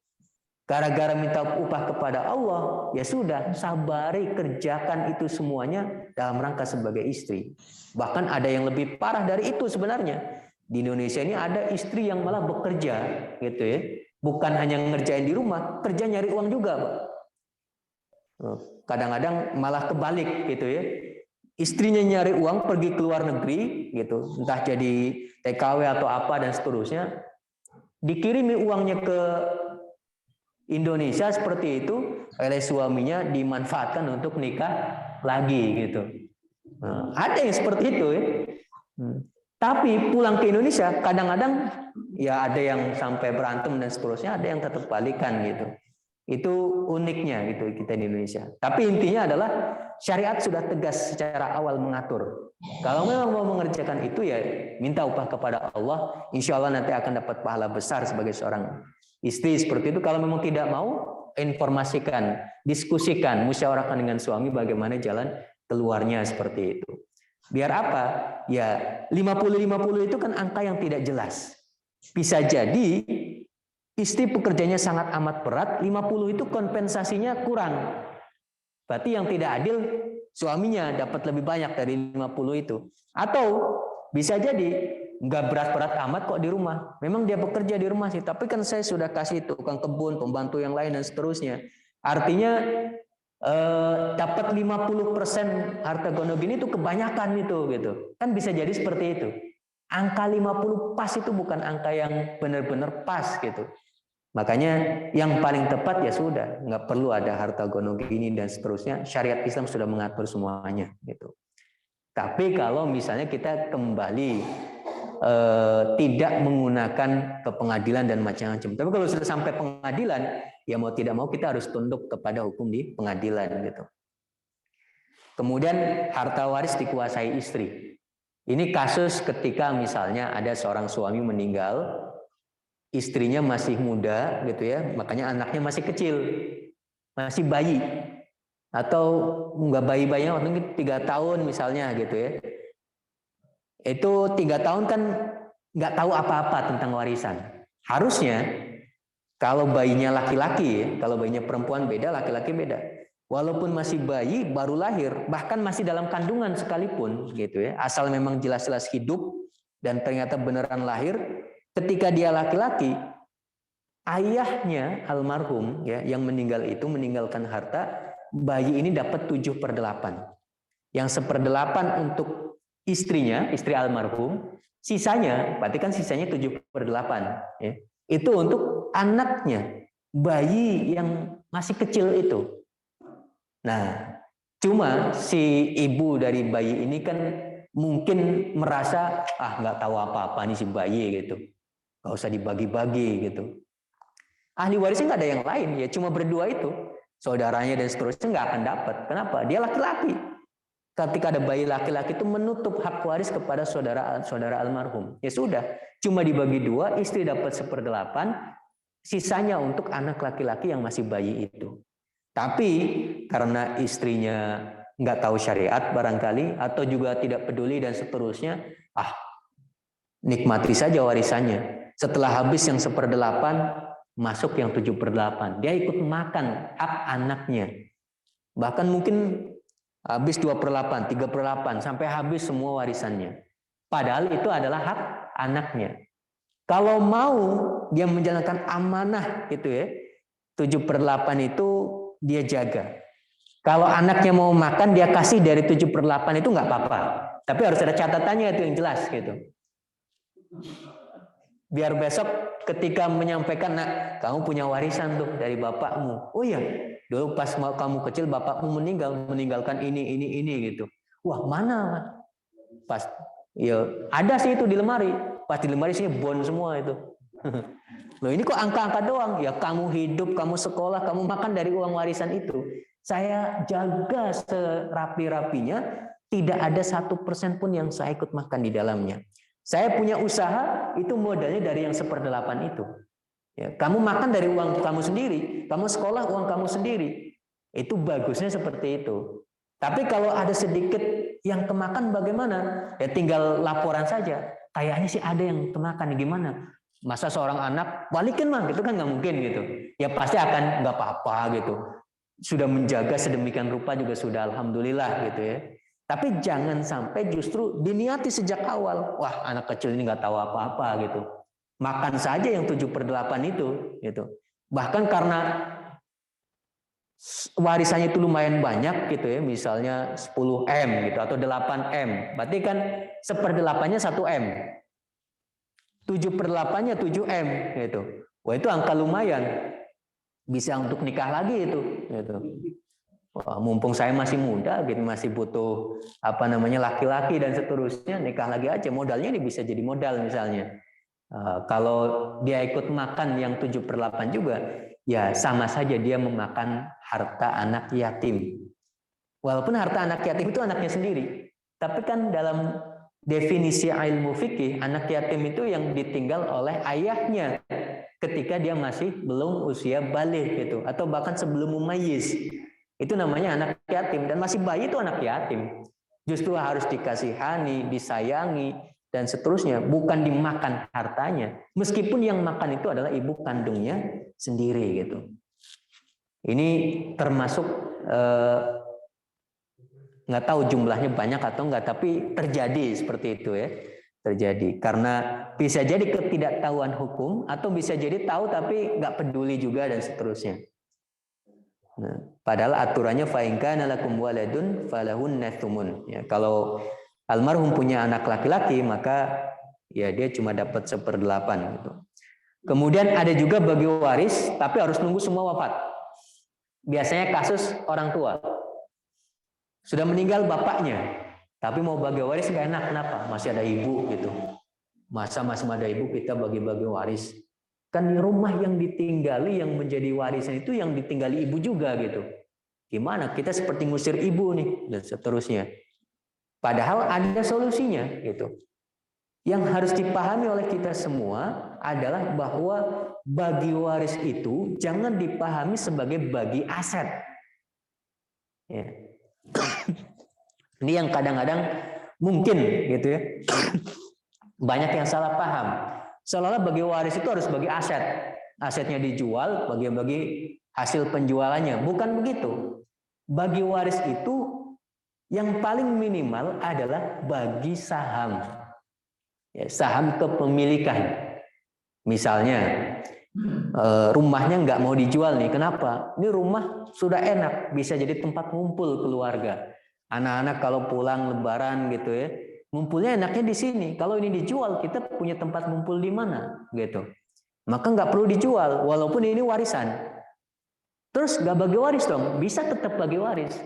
Gara-gara minta upah kepada Allah, ya sudah, sabari kerjakan itu semuanya dalam rangka sebagai istri. Bahkan ada yang lebih parah dari itu sebenarnya. Di Indonesia ini ada istri yang malah bekerja gitu ya. Bukan hanya ngerjain di rumah, kerja nyari uang juga, Pak. Kadang-kadang malah kebalik gitu ya. istrinya nyari uang pergi ke luar negeri gitu, entah jadi TKW atau apa dan seterusnya, dikirimi uangnya ke Indonesia seperti itu oleh suaminya, dimanfaatkan untuk nikah lagi gitu. Nah, ada yang seperti itu ya. Tapi pulang ke Indonesia kadang-kadang ya ada yang sampai berantem dan seterusnya, ada yang tetap balikan gitu. Itu uniknya gitu kita di Indonesia. Tapi intinya adalah syariat sudah tegas secara awal mengatur. Kalau memang mau mengerjakan itu ya minta upah kepada Allah, insya Allah nanti akan dapat pahala besar sebagai seorang istri seperti itu. Kalau memang tidak mau, informasikan, diskusikan, musyawarahkan dengan suami bagaimana jalan keluarnya seperti itu. Biar apa? Ya 50-50 itu kan angka yang tidak jelas. Bisa jadi istri pekerjanya sangat amat berat, 50 itu kompensasinya kurang. Berarti yang tidak adil suaminya dapat lebih banyak dari 50 itu. Atau bisa jadi nggak berat-berat amat kok di rumah. Memang dia bekerja di rumah sih, tapi kan saya sudah kasih tukang kebun, pembantu yang lain dan seterusnya. Artinya dapat 50% harta gono gini itu kebanyakan itu gitu. Kan bisa jadi seperti itu. Angka 50 pas itu bukan angka yang benar-benar pas gitu. Makanya yang paling tepat ya sudah, nggak perlu ada harta gono gini dan seterusnya. Syariat Islam sudah mengatur semuanya gitu. Tapi kalau misalnya kita kembali tidak menggunakan ke pengadilan dan macam-macam. Tapi kalau sudah sampai pengadilan, ya mau tidak mau kita harus tunduk kepada hukum di pengadilan gitu. Kemudian harta waris dikuasai istri. Ini kasus ketika misalnya ada seorang suami meninggal, istrinya masih muda gitu ya, makanya anaknya masih kecil, masih bayi, atau nggak bayi-bayinya waktu 3 tahun misalnya gitu ya. Itu 3 tahun kan nggak tahu apa-apa tentang warisan. Harusnya kalau bayinya laki-laki, kalau bayinya perempuan beda, laki-laki beda. Walaupun masih bayi, baru lahir, bahkan masih dalam kandungan sekalipun, gitu ya. Asal memang jelas-jelas hidup dan ternyata beneran lahir, ketika dia laki-laki, ayahnya almarhum ya yang meninggal itu meninggalkan harta, bayi ini dapat 7/8. Yang 1/8 untuk istrinya, istri almarhum, sisanya, berarti kan sisanya 7/8 ya. Itu untuk anaknya, bayi yang masih kecil itu. Nah, cuma si ibu dari bayi ini kan mungkin merasa nggak tahu apa-apa nih si bayi gitu, nggak usah dibagi-bagi gitu. Ahli warisnya nggak ada yang lain ya, cuma berdua itu, saudaranya dan seterusnya nggak akan dapat. Kenapa? Dia laki-laki. Ketika ada bayi laki-laki itu menutup hak waris kepada saudara almarhum. Ya sudah, cuma dibagi 2, istri dapat 1/8, sisanya untuk anak laki-laki yang masih bayi itu. Tapi karena istrinya nggak tahu syariat barangkali, atau juga tidak peduli dan seterusnya, nikmati saja warisannya. Setelah habis yang 1/8, masuk yang 7/8. Dia ikut makan hak anaknya. Bahkan mungkin habis 2/8, 3/8, sampai habis semua warisannya. Padahal itu adalah hak anaknya. Kalau mau dia menjalankan amanah gitu ya, 7/8 itu dia jaga. Kalau anaknya mau makan, dia kasih dari 7/8 itu nggak apa-apa. Tapi harus ada catatannya itu yang jelas gitu. Biar besok ketika menyampaikan, nak, kamu punya warisan tuh dari bapakmu. Oh iya, dulu pas kamu kecil bapakmu meninggalkan ini gitu. Wah, mana? Pas ya ada sih itu di lemari. Pas di lemari sini bon semua itu. Loh, ini kok angka-angka doang? Ya kamu hidup, kamu sekolah, kamu makan dari uang warisan itu. Saya jaga serapi-rapinya, tidak ada 1% pun yang saya ikut makan di dalamnya. Saya punya usaha, itu modalnya dari yang 1/8 itu. Ya, kamu makan dari uang kamu sendiri, kamu sekolah uang kamu sendiri. Itu bagusnya seperti itu. Tapi kalau ada sedikit yang kemakan bagaimana? Ya tinggal laporan saja. Kayaknya sih ada yang kemakan, gimana? Masa seorang anak balikin mah gitu kan nggak mungkin gitu. Ya pasti akan nggak apa-apa gitu. Sudah menjaga sedemikian rupa juga sudah alhamdulillah gitu ya. Tapi jangan sampai justru diniati sejak awal. Wah, anak kecil ini nggak tahu apa-apa gitu. Makan saja yang 7/8 itu gitu. Bahkan karena warisannya itu lumayan banyak gitu ya, misalnya 10 M gitu atau 8 M, berarti kan 1/8-nya 1 M, 7/8-nya 7 M gitu. Wah, itu angka lumayan, bisa untuk nikah lagi itu gitu. Wah, mumpung saya masih muda gitu, masih butuh laki-laki dan seterusnya, nikah lagi aja, modalnya ini bisa jadi modal misalnya. Kalau dia ikut makan yang 7/8 juga, ya sama saja dia memakan harta anak yatim. Walaupun harta anak yatim itu anaknya sendiri, tapi kan dalam definisi ilmu fikih, anak yatim itu yang ditinggal oleh ayahnya ketika dia masih belum usia baligh gitu, atau bahkan sebelum mumayyiz. Itu namanya anak yatim, dan masih bayi itu anak yatim. Justru harus dikasihani, disayangi, dan seterusnya, bukan dimakan hartanya. Meskipun yang makan itu adalah ibu kandungnya sendiri gitu. Ini termasuk nggak tahu jumlahnya banyak atau enggak, tapi terjadi seperti itu ya. Terjadi karena bisa jadi ketidaktahuan hukum, atau bisa jadi tahu tapi nggak peduli juga dan seterusnya. Nah, padahal aturannya fa in kana lakum waladun falahunna thumun. Ya, kalau almarhum punya anak laki-laki, maka ya dia cuma dapat 1/8 gitu. Kemudian ada juga bagi waris, tapi harus nunggu semua wafat. Biasanya kasus orang tua sudah meninggal bapaknya, tapi mau bagi waris nggak enak. Kenapa? Masih ada ibu gitu. Masa masih ada ibu kita bagi-bagi waris? Kan rumah yang ditinggali, yang menjadi warisan itu yang ditinggali ibu juga gitu. Gimana? Kita seperti ngusir ibu nih dan seterusnya. Padahal ada solusinya gitu. Yang harus dipahami oleh kita semua adalah bahwa bagi waris itu jangan dipahami sebagai bagi aset. Ya. Ini yang kadang-kadang mungkin gitu ya. Banyak yang salah paham. Seolah-olah bagi waris itu harus bagi aset. Asetnya dijual, bagi-bagi hasil penjualannya. Bukan begitu. Bagi waris itu yang paling minimal adalah bagi saham. Ya, saham kepemilikan. Misalnya rumahnya nggak mau dijual nih. Kenapa? Ini rumah sudah enak, bisa jadi tempat ngumpul keluarga. Anak-anak kalau pulang lebaran gitu ya, ngumpulnya enaknya di sini. Kalau ini dijual, kita punya tempat ngumpul di mana gitu. Maka nggak perlu dijual, walaupun ini warisan. Terus nggak bagi waris dong, bisa tetap bagi waris.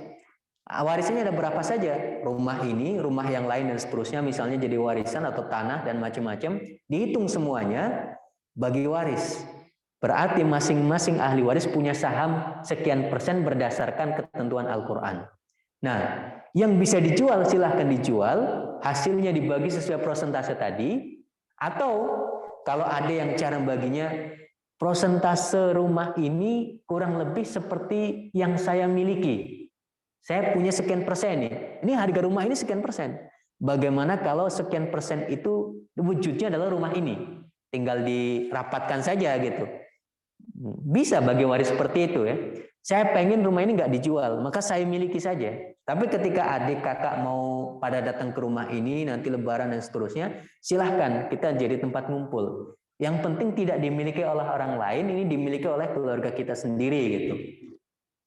Warisannya ada berapa saja? Rumah ini, rumah yang lain dan seterusnya, misalnya jadi warisan atau tanah dan macam-macam, dihitung semuanya bagi waris. Berarti masing-masing ahli waris punya saham sekian persen berdasarkan ketentuan Al-Quran. Nah, yang bisa dijual silahkan dijual, hasilnya dibagi sesuai persentase tadi, atau kalau ada yang cara baginya persentase rumah ini kurang lebih seperti yang saya miliki. Saya punya sekian persen nih. Ini harga rumah ini sekian persen. Bagaimana kalau sekian persen itu wujudnya adalah rumah ini? Tinggal dirapatkan saja gitu. Bisa bagi waris seperti itu ya. Saya pengen rumah ini nggak dijual, maka saya miliki saja. Tapi ketika adik kakak mau pada datang ke rumah ini, nanti lebaran dan seterusnya, silahkan kita jadi tempat ngumpul. Yang penting tidak dimiliki oleh orang lain, ini dimiliki oleh keluarga kita sendiri gitu.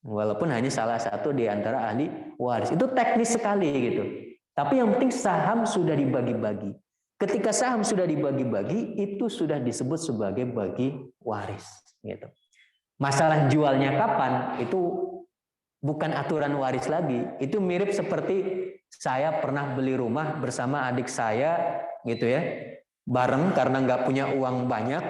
Walaupun hanya salah satu di antara ahli waris. Itu teknis sekali gitu. Tapi yang penting saham sudah dibagi-bagi. Ketika saham sudah dibagi-bagi, itu sudah disebut sebagai bagi waris gitu. Masalah jualnya kapan itu bukan aturan waris lagi. Itu mirip seperti saya pernah beli rumah bersama adik saya gitu ya. Bareng karena nggak punya uang banyak,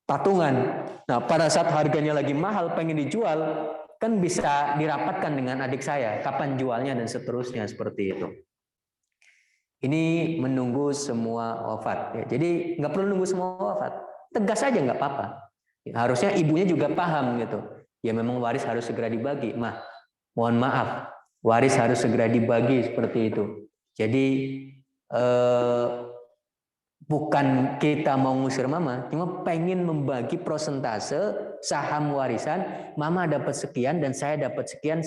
patungan. Nah, pada saat harganya lagi mahal pengen dijual, kan bisa dirapatkan dengan adik saya kapan jualnya dan seterusnya seperti itu. Ini menunggu semua wafat ya. Jadi nggak perlu nunggu semua wafat, tegas aja nggak apa-apa. Harusnya ibunya juga paham gitu. Ya memang waris harus segera dibagi. Mohon maaf, waris harus segera dibagi seperti itu. Jadi bukan kita mau ngusir mama, cuma pengen membagi persentase saham warisan. Mama dapat sekian dan saya dapat sekian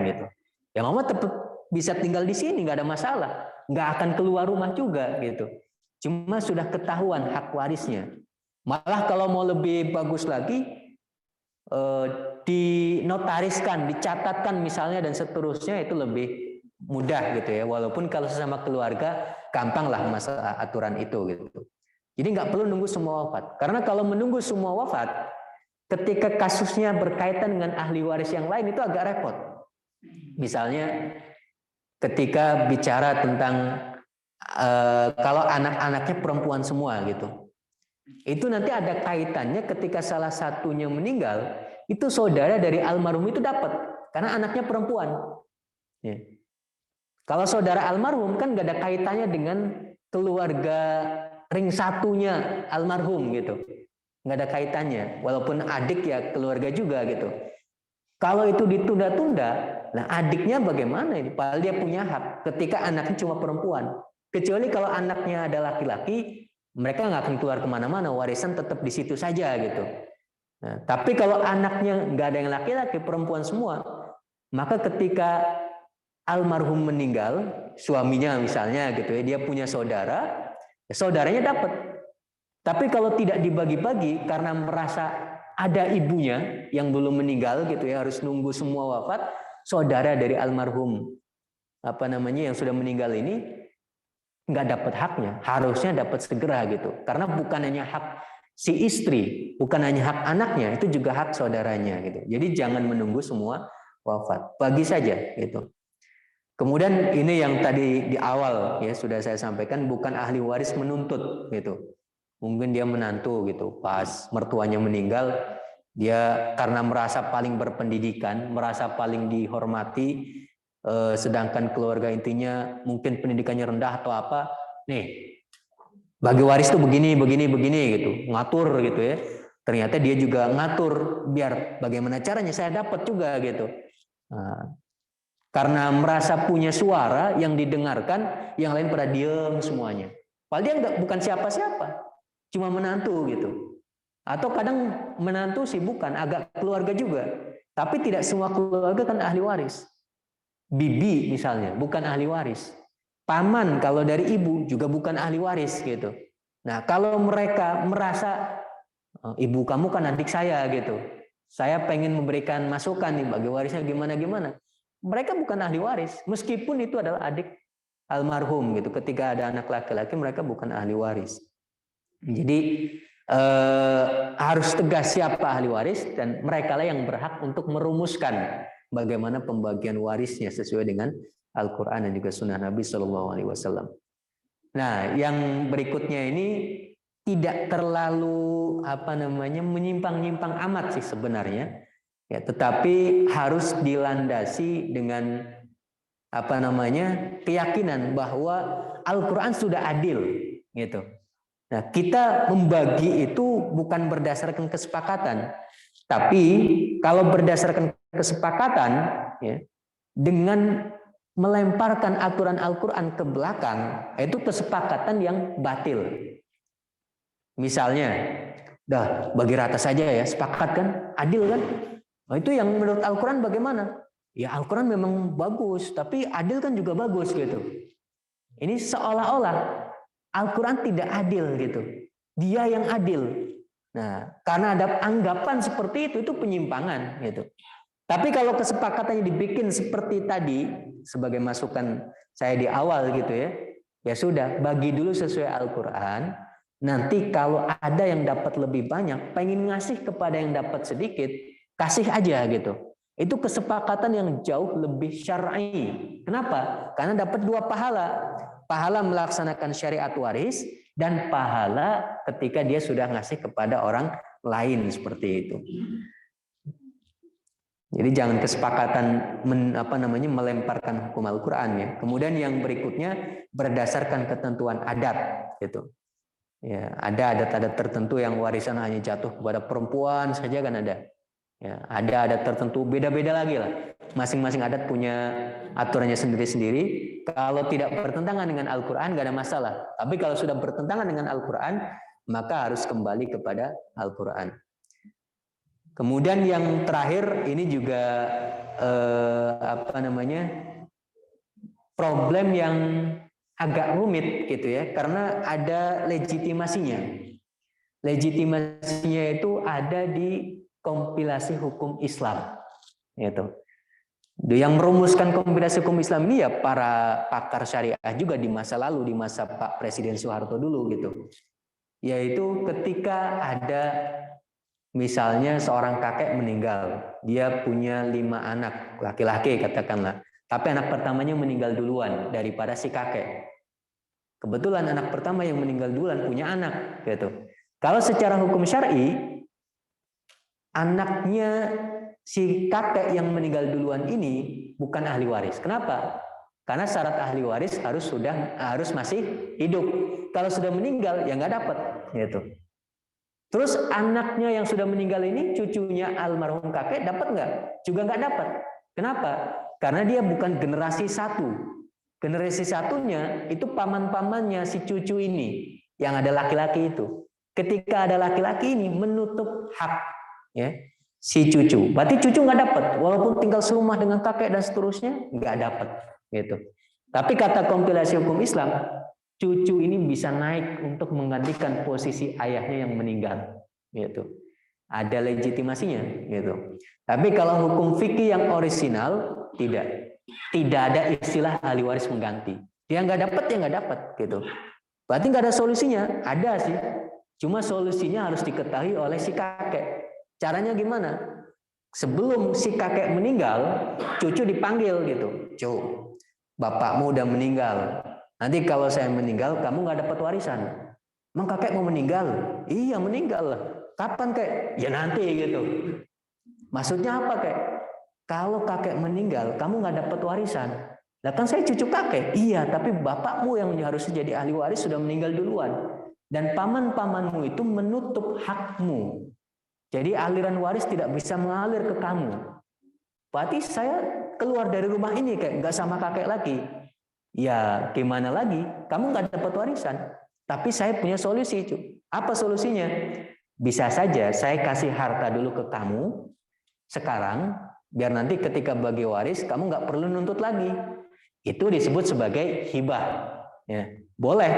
gitu. Ya mama tetap bisa tinggal di sini, nggak ada masalah, nggak akan keluar rumah juga gitu. Cuma sudah ketahuan hak warisnya. Malah kalau mau lebih bagus lagi, dinotariskan, dicatatkan misalnya dan seterusnya itu lebih mudah gitu ya. Walaupun kalau sesama keluarga gampang lah masalah aturan itu gitu. Jadi nggak perlu nunggu semua wafat. Karena kalau menunggu semua wafat, ketika kasusnya berkaitan dengan ahli waris yang lain itu agak repot. Misalnya ketika bicara tentang kalau anak-anaknya perempuan semua gitu. Itu nanti ada kaitannya ketika salah satunya meninggal, itu saudara dari almarhum itu dapat karena anaknya perempuan. Ya. Kalau saudara almarhum kan nggak ada kaitannya dengan keluarga ring satunya almarhum gitu, nggak ada kaitannya. Walaupun adik ya keluarga juga gitu. Kalau itu ditunda-tunda, nah adiknya bagaimana ini? Padahal dia punya hak ketika anaknya cuma perempuan. Kecuali kalau anaknya ada laki-laki, mereka nggak akan keluar kemana-mana, warisan tetap di situ saja gitu. Nah, tapi kalau anaknya nggak ada yang laki-laki, perempuan semua, maka ketika almarhum meninggal, suaminya misalnya gitu ya, dia punya saudara, ya saudaranya dapat. Tapi kalau tidak dibagi-bagi karena merasa ada ibunya yang belum meninggal gitu ya, harus nunggu semua wafat, saudara dari almarhum yang sudah meninggal ini nggak dapat haknya, harusnya dapat segera gitu. Karena bukan hanya hak si istri, bukan hanya hak anaknya, itu juga hak saudaranya gitu. Jadi jangan menunggu semua wafat, bagi saja gitu. Kemudian ini yang tadi di awal ya sudah saya sampaikan, bukan ahli waris menuntut gitu. Mungkin dia menantu gitu, pas mertuanya meninggal, dia karena merasa paling berpendidikan, merasa paling dihormati, sedangkan keluarga intinya mungkin pendidikannya rendah atau apa, nih bagi waris tuh begini gitu, ngatur gitu ya. Ternyata dia juga ngatur biar bagaimana caranya saya dapat juga gitu. Nah, karena merasa punya suara yang didengarkan, yang lain pada diem semuanya. Padahal dia bukan siapa-siapa, cuma menantu gitu. Atau kadang menantu sih bukan, agak keluarga juga. Tapi tidak semua keluarga kan ahli waris. Bibi misalnya, bukan ahli waris. Paman kalau dari ibu juga bukan ahli waris gitu. Nah kalau mereka merasa, ibu kamu kan adik saya gitu. Saya pengen memberikan masukan nih bagi warisnya gimana-gimana. Mereka bukan ahli waris, meskipun itu adalah adik almarhum gitu. Ketika ada anak laki-laki, mereka bukan ahli waris. Jadi harus tegas siapa ahli waris dan mereka lah yang berhak untuk merumuskan bagaimana pembagian warisnya sesuai dengan Al-Quran dan juga Sunnah Nabi Shallallahu Alaihi Wasallam. Nah, yang berikutnya ini tidak terlalu menyimpang-nyimpang amat sih sebenarnya. Ya, tetapi harus dilandasi dengan keyakinan bahwa Al-Quran sudah adil gitu. Nah, kita membagi itu bukan berdasarkan kesepakatan, tapi kalau berdasarkan kesepakatan ya, dengan melemparkan aturan Al-Quran ke belakang, itu kesepakatan yang batil. Misalnya, dah bagi rata saja ya, sepakat kan, adil kan? Nah, itu yang menurut Al-Quran bagaimana? Ya Al-Quran memang bagus, tapi adil kan juga bagus gitu. Ini seolah-olah Al-Quran tidak adil gitu. Dia yang adil. Nah, karena ada anggapan seperti itu penyimpangan gitu. Tapi kalau kesepakatannya dibikin seperti tadi, sebagai masukan saya di awal gitu ya, ya sudah bagi dulu sesuai Al-Quran. Nanti kalau ada yang dapat lebih banyak, pengen ngasih kepada yang dapat sedikit, kasih aja gitu. Itu kesepakatan yang jauh lebih syar'i. Kenapa? Karena dapat dua pahala. Pahala melaksanakan syariat waris dan pahala ketika dia sudah ngasih kepada orang lain seperti itu. Jadi jangan kesepakatan melemparkan hukum Al-Quran ya. Kemudian yang berikutnya berdasarkan ketentuan adat gitu. Ya, ada adat-adat tertentu yang warisan hanya jatuh kepada perempuan saja kan ada. Ya, ada adat tertentu beda-beda lagi lah. Masing-masing adat punya aturannya sendiri-sendiri. Kalau tidak bertentangan dengan Al-Quran nggak ada masalah. Tapi kalau sudah bertentangan dengan Al-Quran, maka harus kembali kepada Al-Quran. Kemudian yang terakhir ini juga problem yang agak rumit gitu ya, karena ada legitimasinya. Legitimasinya itu ada di kompilasi hukum Islam. Gitu. Yang merumuskan kompilasi hukum Islam ini ya para pakar syariah juga di masa lalu, di masa Pak Presiden Soeharto dulu gitu. Yaitu ketika ada misalnya seorang kakek meninggal, dia punya 5 anak laki-laki katakanlah, tapi anak pertamanya meninggal duluan daripada si kakek. Kebetulan anak pertama yang meninggal duluan punya anak, gitu. Kalau secara hukum syar'i, anaknya si kakek yang meninggal duluan ini bukan ahli waris. Kenapa? Karena syarat ahli waris harus masih hidup. Kalau sudah meninggal ya nggak dapat, gitu. Terus anaknya yang sudah meninggal ini, cucunya almarhum kakek dapat nggak? Juga nggak dapat. Kenapa? Karena dia bukan generasi satu. Generasi satunya itu paman-pamannya si cucu ini yang ada laki-laki itu. Ketika ada laki-laki ini menutup hak ya si cucu. Berarti cucu nggak dapat, walaupun tinggal serumah dengan kakek dan seterusnya nggak dapat gitu. Tapi kata kompilasi hukum Islam, cucu ini bisa naik untuk menggantikan posisi ayahnya yang meninggal gitu. Ada legitimasinya gitu. Tapi kalau hukum fikih yang orisinal tidak ada istilah ahli waris mengganti. Dia nggak dapat, ya nggak dapat gitu. Berarti nggak ada solusinya. Ada sih, cuma solusinya harus diketahui oleh si kakek. Caranya gimana? Sebelum si kakek meninggal, cucu dipanggil gitu. Cu, bapakmu udah meninggal. Nanti kalau saya meninggal, kamu nggak dapat warisan. Emang kakek mau meninggal? Iya meninggal lah. Kapan kek? Ya nanti gitu. Maksudnya apa kek? Kalau kakek meninggal, kamu nggak dapat warisan. Nah kan saya cucu kakek. Iya, tapi bapakmu yang harusnya jadi ahli waris sudah meninggal duluan. Dan paman-pamanmu itu menutup hakmu. Jadi aliran waris tidak bisa mengalir ke kamu. Berarti saya keluar dari rumah ini kayak nggak sama kakek lagi. Ya gimana lagi? Kamu nggak dapat warisan. Tapi saya punya solusi. Apa solusinya? Bisa saja saya kasih harta dulu ke kamu sekarang, biar nanti ketika bagi waris kamu nggak perlu nuntut lagi. Itu disebut sebagai hibah. Ya, boleh.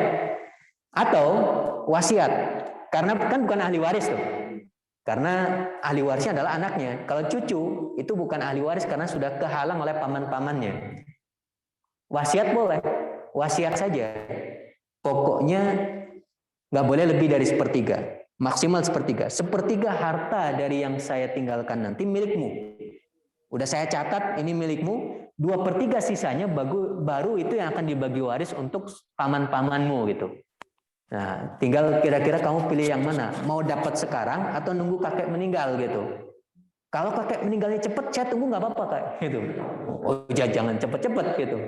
Atau wasiat. Karena kan bukan ahli waris tuh. Karena ahli warisnya adalah anaknya. Kalau cucu itu bukan ahli waris karena sudah kehalang oleh paman-pamannya. Wasiat boleh. Wasiat saja. Pokoknya nggak boleh lebih dari sepertiga. Maksimal sepertiga. Sepertiga harta dari yang saya tinggalkan nanti milikmu. Udah saya catat ini milikmu. 2/3 sisanya baru itu yang akan dibagi waris untuk paman-pamanmu gitu. Nah, tinggal kira-kira kamu pilih yang mana. Mau dapat sekarang atau nunggu kakek meninggal gitu. Kalau kakek meninggalnya cepet, saya tunggu nggak apa-apa kak. Gitu. Oh jangan cepet-cepet gitu.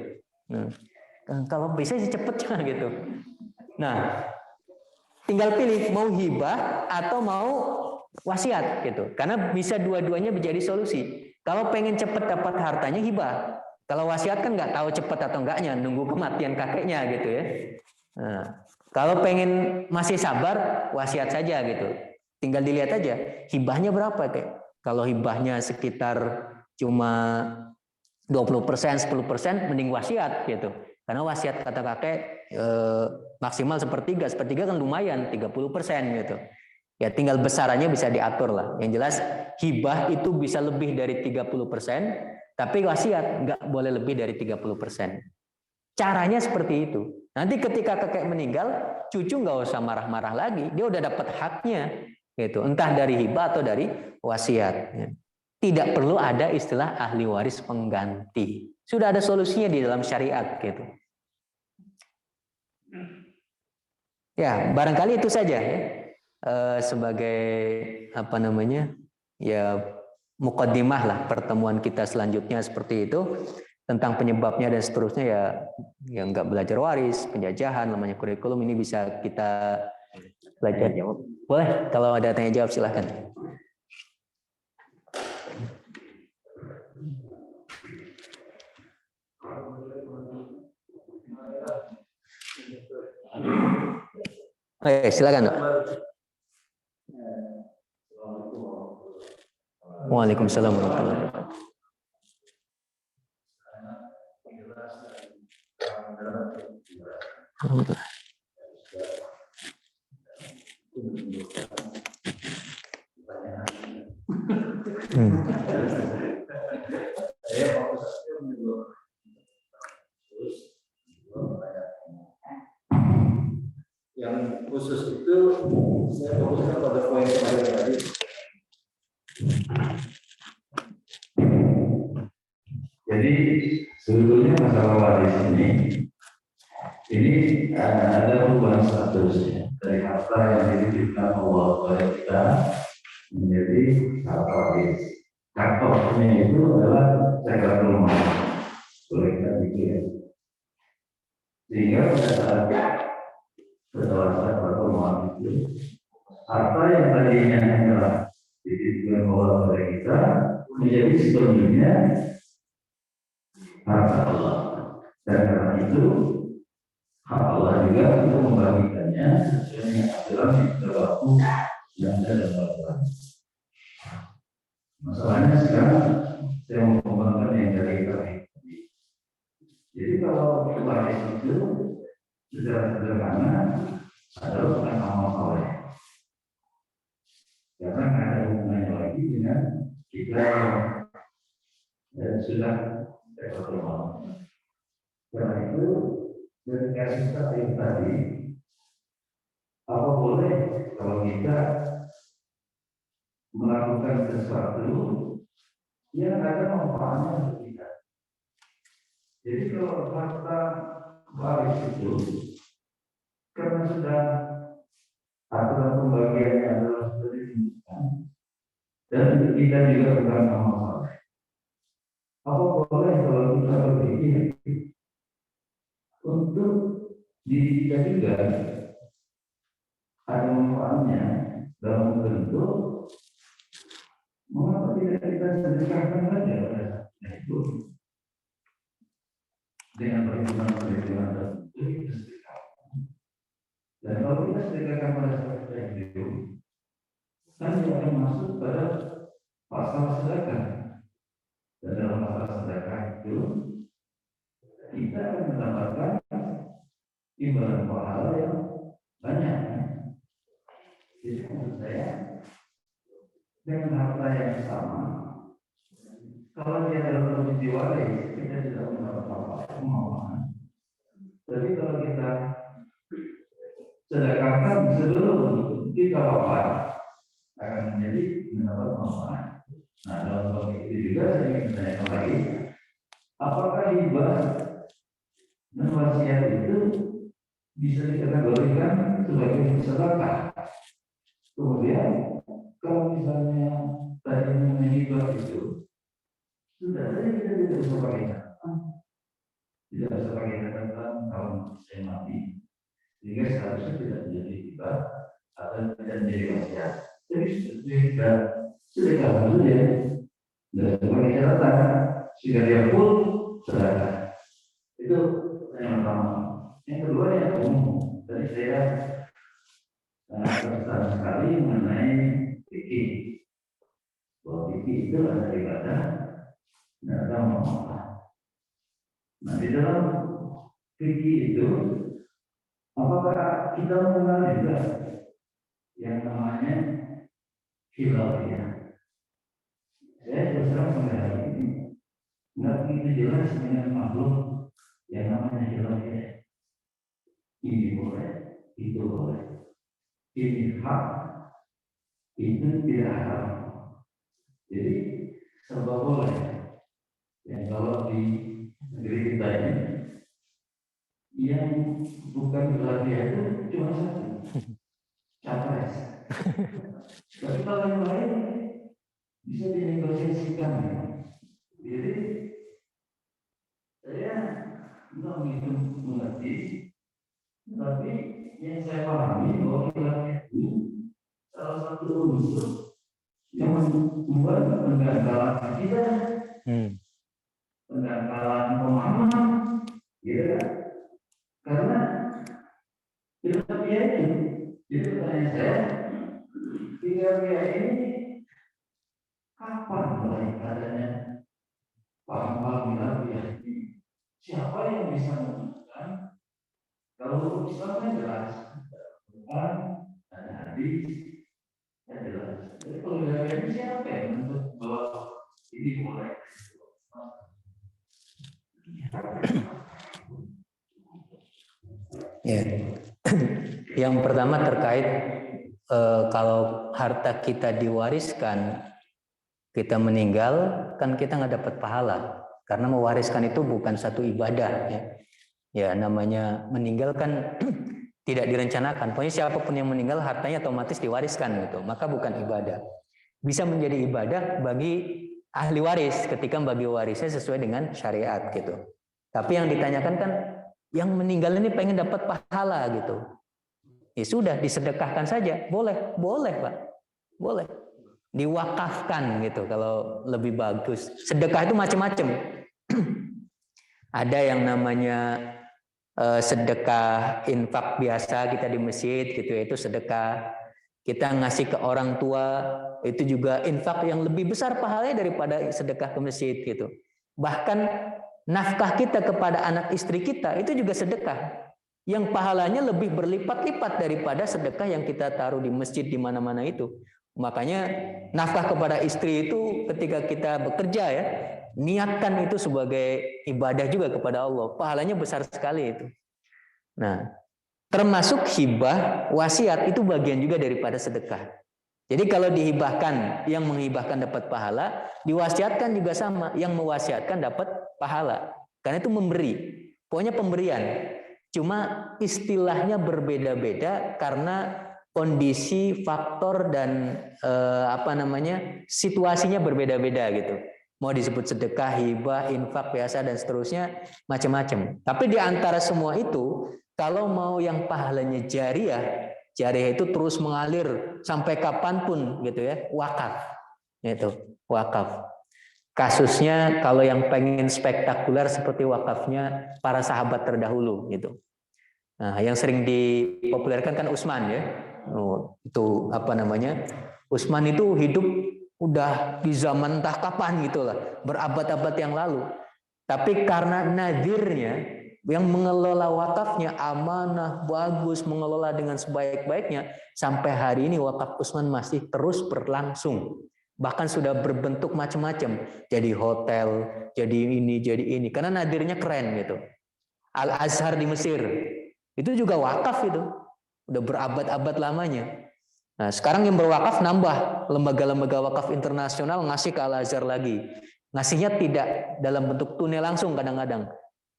Nah, kalau bisa sih cepet gitu. Nah, tinggal pilih mau hibah atau mau wasiat gitu. Karena bisa dua-duanya menjadi solusi. Kalau pengen cepet dapat hartanya hibah. Kalau wasiat kan nggak tahu cepet atau enggaknya, nunggu kematian kakeknya gitu ya. Nah, kalau pengen masih sabar, wasiat saja gitu. Tinggal dilihat aja hibahnya berapa kayak. Kalau hibahnya sekitar cuma 20%, 10%, mending wasiat gitu. Karena wasiat kata kakek maksimal sepertiga kan lumayan 30% gitu. Ya tinggal besarannya bisa diatur lah. Yang jelas hibah itu bisa lebih dari 30%, tapi wasiat nggak boleh lebih dari 30%. Caranya seperti itu. Nanti ketika kakek meninggal, cucu nggak usah marah-marah lagi. Dia udah dapat haknya, gitu. Entah dari hibah atau dari wasiat. Tidak perlu ada istilah ahli waris pengganti. Sudah ada solusinya di dalam syariat, gitu. Ya, barangkali itu saja ya. Sebagai apa namanya? Ya, mukaddimah lah pertemuan kita selanjutnya seperti itu. Tentang penyebabnya dan seterusnya ya nggak belajar waris, penjajahan, namanya kurikulum ini bisa kita belajar. Boleh, kalau ada tanya jawab silahkan. Oke, silakan Pak. Waalaikumsalam warahmatullahi wabarakatuh. Saya fokuskan pada poin kemarin tadi. Jadi sebetulnya masalah waris ini ada perubahan statusnya dari harta yang dititipkan Allah kepada kita menjadi harta waris. Kantornya itu adalah zakatul mal, boleh kita pikir. Sehingga pada saat zakatul mal itu harta yang tadinya adalah dititipkan Allah kepada kita menjadi sepenuhnya harta Allah. Dan karena itu hak Allah juga untuk membagikannya sesuai dengan aturan yang berlaku yang ada dalam Al-Quran. Masalahnya sekarang saya mau mengembangkan yang dari tadi. Jadi kalau waris itu secara sederhana adalah bukan amal soleh, karena tidak ada hubungannya lagi dengan kita yang sudah berkorban. Karena itu dari kasih sayang tadi, apa boleh kalau kita melakukan sesuatu yang ada manfaatnya untuk kita. Jadi kalau harta waris itu karena sudah aturan pembagiannya adalah seperti ini, dan kita juga bukan amal soleh. Apa boleh kalau kita berpikir untuk diri kita juga ada manfaatnya dalam bentuk mengapa tidak kita sedekahkan saja pada itu dengan perhitungan tertentu kita sedekahkan. Dan kalau kita sedekahkan pada saat itu, kan dia akan masuk pada pasal sedekah. Dan dalam pasal sedekah itu kita akan mendapatkan imbalan pahala yang banyak. Jadi menurut saya dengan harta yang sama, kalau dia dalam posisi waris, kita tidak mendapat apa-apa kemauan. Tapi kalau kita sedekahkan sebelum kita wafat, akan menjadi mendapat manfaat. Nah, dalam konteks itu juga saya ingin bertanya lagi, apakah hibah dan wasiat itu bisa dikategorikan sebagai sedekah? Kemudian kalau misalnya tadi mengenai hibah itu sudah saja kita tidak bisa pakai kata, tidak bisa pakai kata kalau saya mati, sehingga seharusnya tidak menjadi hibah atau tidak menjadi wasiat. Jadi sudah sedekah saja, tidak sebagai catatan, sehingga dia pun sedekah. Itu yang pertama. Yang kedua yang umum, tadi saya sangat sekali mengenai fikih. Bahwa fikih itu ada ibadah dan ada muamalah. Nah, di dalam fikih itu, apakah kita mengenal juga yang namanya khilafiyah? Saya terus terang mengenai ini nggak begitu jelas dengan makhluk yang namanya khilafiyah. Ini boleh, itu boleh. Ini hak, itu tidak haram. Jadi serba boleh. Yang kalau di negeri kita ini yang bukan khilafiyah itu cuma satu, capres. Tapi kalau yang lain bisa dinegosiasikan. Jadi saya nggak begitu mengerti, tapi yang saya pahami bahwa khilafiyah itu salah satu unsur yang membuat pendangkalan kita, pendangkalan pemahaman, ya. Karena khilafiyah ini, jadi pertanyaan saya, khilafiyah ini kapan mulai adanya paham-paham khilafiyah ini? Siapa yang bisa menentukan? Kalau hukum Islamnya jelas, bukan ada hadis yang jelas. Jadi kalau khilafiyah ini siapa yang menentukan bahwa ini boleh? Ya. Yang pertama terkait kalau harta kita diwariskan, kita meninggal, kan kita nggak dapat pahala. Karena mewariskan itu bukan satu ibadah. Ya namanya meninggal kan tidak direncanakan. Pokoknya siapapun yang meninggal, hartanya otomatis diwariskan gitu. Maka bukan ibadah. Bisa menjadi ibadah bagi ahli waris ketika bagi warisnya sesuai dengan syariat gitu. Tapi yang ditanyakan kan yang meninggal ini pengen dapat pahala gitu. Ya sudah, disedekahkan saja. Boleh Pak. Boleh. Diwakafkan gitu kalau lebih bagus. Sedekah itu macam-macam. Ada yang namanya sedekah infak biasa kita di masjid gitu ya, itu sedekah. Kita ngasih ke orang tua itu juga infak yang lebih besar pahalanya daripada sedekah ke masjid gitu. Bahkan nafkah kita kepada anak istri kita itu juga sedekah yang pahalanya lebih berlipat-lipat daripada sedekah yang kita taruh di masjid di mana-mana itu. Makanya nafkah kepada istri itu ketika kita bekerja ya, niatkan itu sebagai ibadah juga kepada Allah. Pahalanya besar sekali itu. Nah, termasuk hibah, wasiat itu bagian juga daripada sedekah. Jadi kalau dihibahkan, yang menghibahkan dapat pahala, diwasiatkan juga sama, yang mewasiatkan dapat pahala. Karena itu memberi, pokoknya pemberian. Cuma istilahnya berbeda-beda karena kondisi, faktor dan situasinya berbeda-beda gitu. Mau disebut sedekah, hibah, infak biasa dan seterusnya macam-macam. Tapi di antara semua itu, kalau mau yang pahalanya jariah itu terus mengalir sampai kapanpun gitu ya, wakaf. Itu wakaf. Kasusnya kalau yang pengen spektakuler seperti wakafnya para sahabat terdahulu gitu. Nah, yang sering dipopulerkan kan Utsman ya. Itu Utsman itu hidup udah di zaman entah kapan gitulah, berabad-abad yang lalu. Tapi karena nadirnya yang mengelola wakafnya amanah, bagus, mengelola dengan sebaik-baiknya, sampai hari ini wakaf Utsman masih terus berlangsung. Bahkan sudah berbentuk macam-macam, jadi hotel, jadi ini, karena nadirnya keren gitu. Al-Azhar di Mesir, itu juga wakaf itu, udah berabad-abad lamanya. Nah sekarang yang berwakaf nambah, lembaga-lembaga wakaf internasional ngasih ke Al-Azhar lagi. Ngasihnya tidak dalam bentuk tunai langsung kadang-kadang,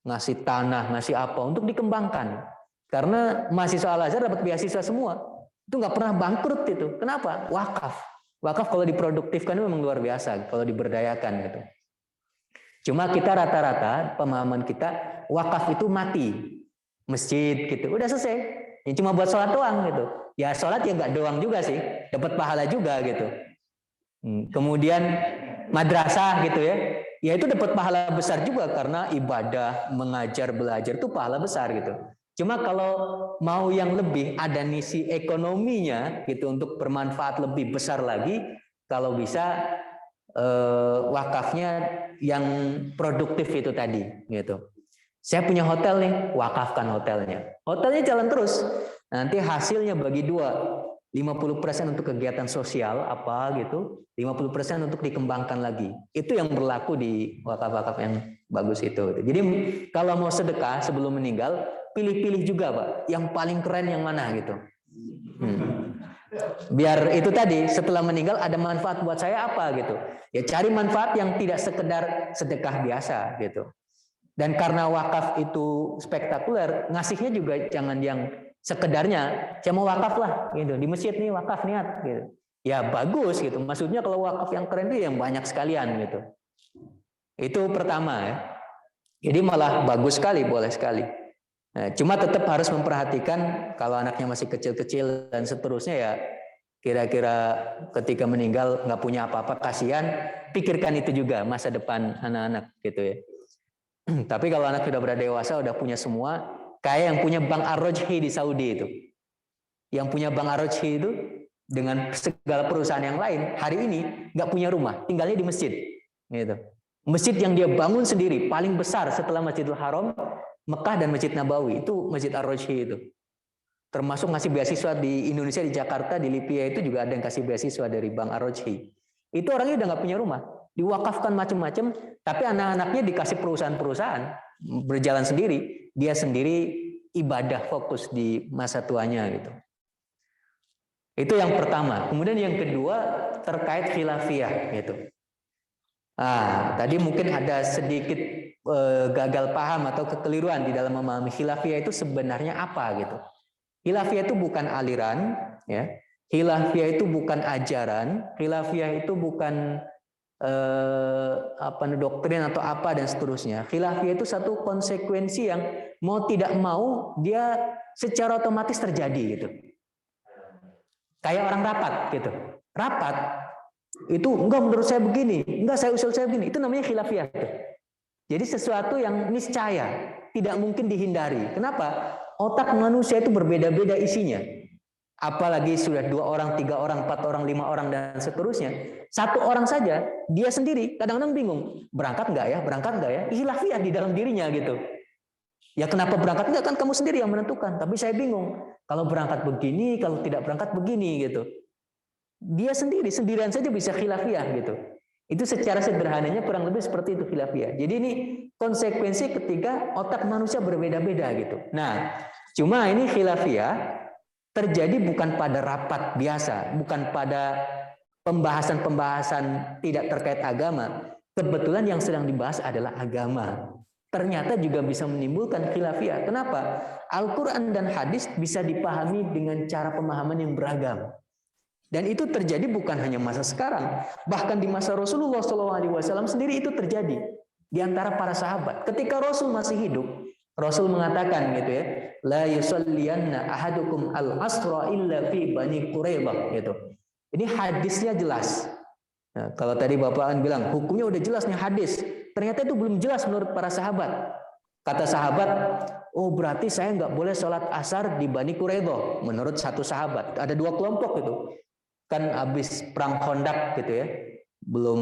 ngasih tanah, ngasih apa untuk dikembangkan. Karena mahasiswa Al-Azhar dapat beasiswa semua, itu nggak pernah bangkrut itu. Kenapa? Wakaf. Wakaf kalau diproduktifkan itu memang luar biasa, kalau diberdayakan gitu. Cuma kita rata-rata pemahaman kita wakaf itu mati, masjid gitu, udah selesai. Ya cuma buat sholat doang gitu. Ya sholat ya nggak doang juga sih, dapat pahala juga gitu. Kemudian madrasah gitu ya itu dapat pahala besar juga karena ibadah, mengajar, belajar itu pahala besar gitu. Cuma kalau mau yang lebih ada misi ekonominya gitu untuk bermanfaat lebih besar lagi, kalau bisa wakafnya yang produktif itu tadi gitu. Saya punya hotel nih, wakafkan hotelnya. Hotelnya jalan terus. Nanti hasilnya bagi dua. 50% untuk kegiatan sosial apa gitu, 50% untuk dikembangkan lagi. Itu yang berlaku di wakaf-wakaf yang bagus itu. Jadi kalau mau sedekah sebelum meninggal, pilih-pilih juga Pak, yang paling keren yang mana gitu. Biar itu tadi setelah meninggal ada manfaat buat saya apa gitu. Ya cari manfaat yang tidak sekedar sedekah biasa gitu. Dan karena wakaf itu spektakuler, ngasihnya juga jangan yang sekedarnya, saya mau wakaf lah gitu, di masjid nih wakaf niat gitu. Ya bagus gitu. Maksudnya kalau wakaf yang keren itu yang banyak sekalian gitu. Itu pertama ya. Jadi malah bagus sekali, boleh sekali. Nah, cuma tetap harus memperhatikan kalau anaknya masih kecil-kecil dan seterusnya ya, kira-kira ketika meninggal nggak punya apa-apa, kasihan, pikirkan itu juga masa depan anak-anak gitu ya. Tapi kalau anak sudah berdewasa, udah punya semua, kayak yang punya Bank Ar-Rajhi di Saudi itu. Yang punya Bank Ar-Rajhi itu dengan segala perusahaan yang lain, hari ini nggak punya rumah, tinggalnya di masjid. Gitu. Masjid yang dia bangun sendiri, paling besar setelah Masjidil Haram, Mekah dan Masjid Nabawi, itu Masjid Ar-Rajhi itu. Termasuk ngasih beasiswa di Indonesia, di Jakarta, di Lipia itu juga ada yang kasih beasiswa dari Bank Ar-Rajhi. Itu orangnya udah nggak punya rumah, diwakafkan macam-macam, tapi anak-anaknya dikasih perusahaan-perusahaan, berjalan sendiri, dia sendiri ibadah fokus di masa tuanya gitu. Itu yang pertama. Kemudian yang kedua terkait khilafiyah gitu. Tadi mungkin ada sedikit gagal paham atau kekeliruan di dalam memahami khilafiyah itu sebenarnya apa gitu. Khilafiyah itu bukan aliran, ya. Khilafiyah itu bukan ajaran, khilafiyah itu bukan doktrin atau apa dan seterusnya. Khilafiyah itu satu konsekuensi yang mau tidak mau dia secara otomatis terjadi gitu. Kayak orang rapat gitu. Rapat itu enggak menurut saya begini, enggak saya usul saya begini. Itu namanya khilafiyah. Jadi sesuatu yang niscaya, tidak mungkin dihindari. Kenapa? Otak manusia itu berbeda-beda isinya. Apalagi sudah 2 orang, 3 orang, 4 orang, 5 orang dan seterusnya. 1 orang saja, dia sendiri kadang-kadang bingung, berangkat enggak ya, berangkat enggak ya? Khilafiyah di dalam dirinya gitu. Ya kenapa berangkat enggak, kan kamu sendiri yang menentukan. Tapi saya bingung, kalau berangkat begini, kalau tidak berangkat begini gitu. Dia sendirian saja bisa khilafiyah gitu. Itu secara sederhananya kurang lebih seperti itu khilafiyah. Jadi ini konsekuensi ketika otak manusia berbeda-beda gitu. Nah, cuma ini khilafiyah terjadi bukan pada rapat biasa, bukan pada pembahasan-pembahasan tidak terkait agama. Kebetulan yang sedang dibahas adalah agama. Ternyata juga bisa menimbulkan khilafiyah. Kenapa? Al-Quran dan hadis bisa dipahami dengan cara pemahaman yang beragam. Dan itu terjadi bukan hanya masa sekarang, bahkan di masa Rasulullah SAW sendiri itu terjadi di antara para sahabat. Ketika Rasul masih hidup, Rasul mengatakan gitu ya, la yusalliyanna ahadukum al-asra illa fi Bani Quraidah gitu. Ini hadisnya jelas. Nah, kalau tadi Bapak bilang hukumnya udah jelas nih hadis, ternyata itu belum jelas menurut para sahabat. Kata sahabat, oh berarti saya nggak boleh sholat asar di Bani Quraidah. Menurut satu sahabat, ada 2 kelompok itu. Kan habis perang Khandaq gitu ya, belum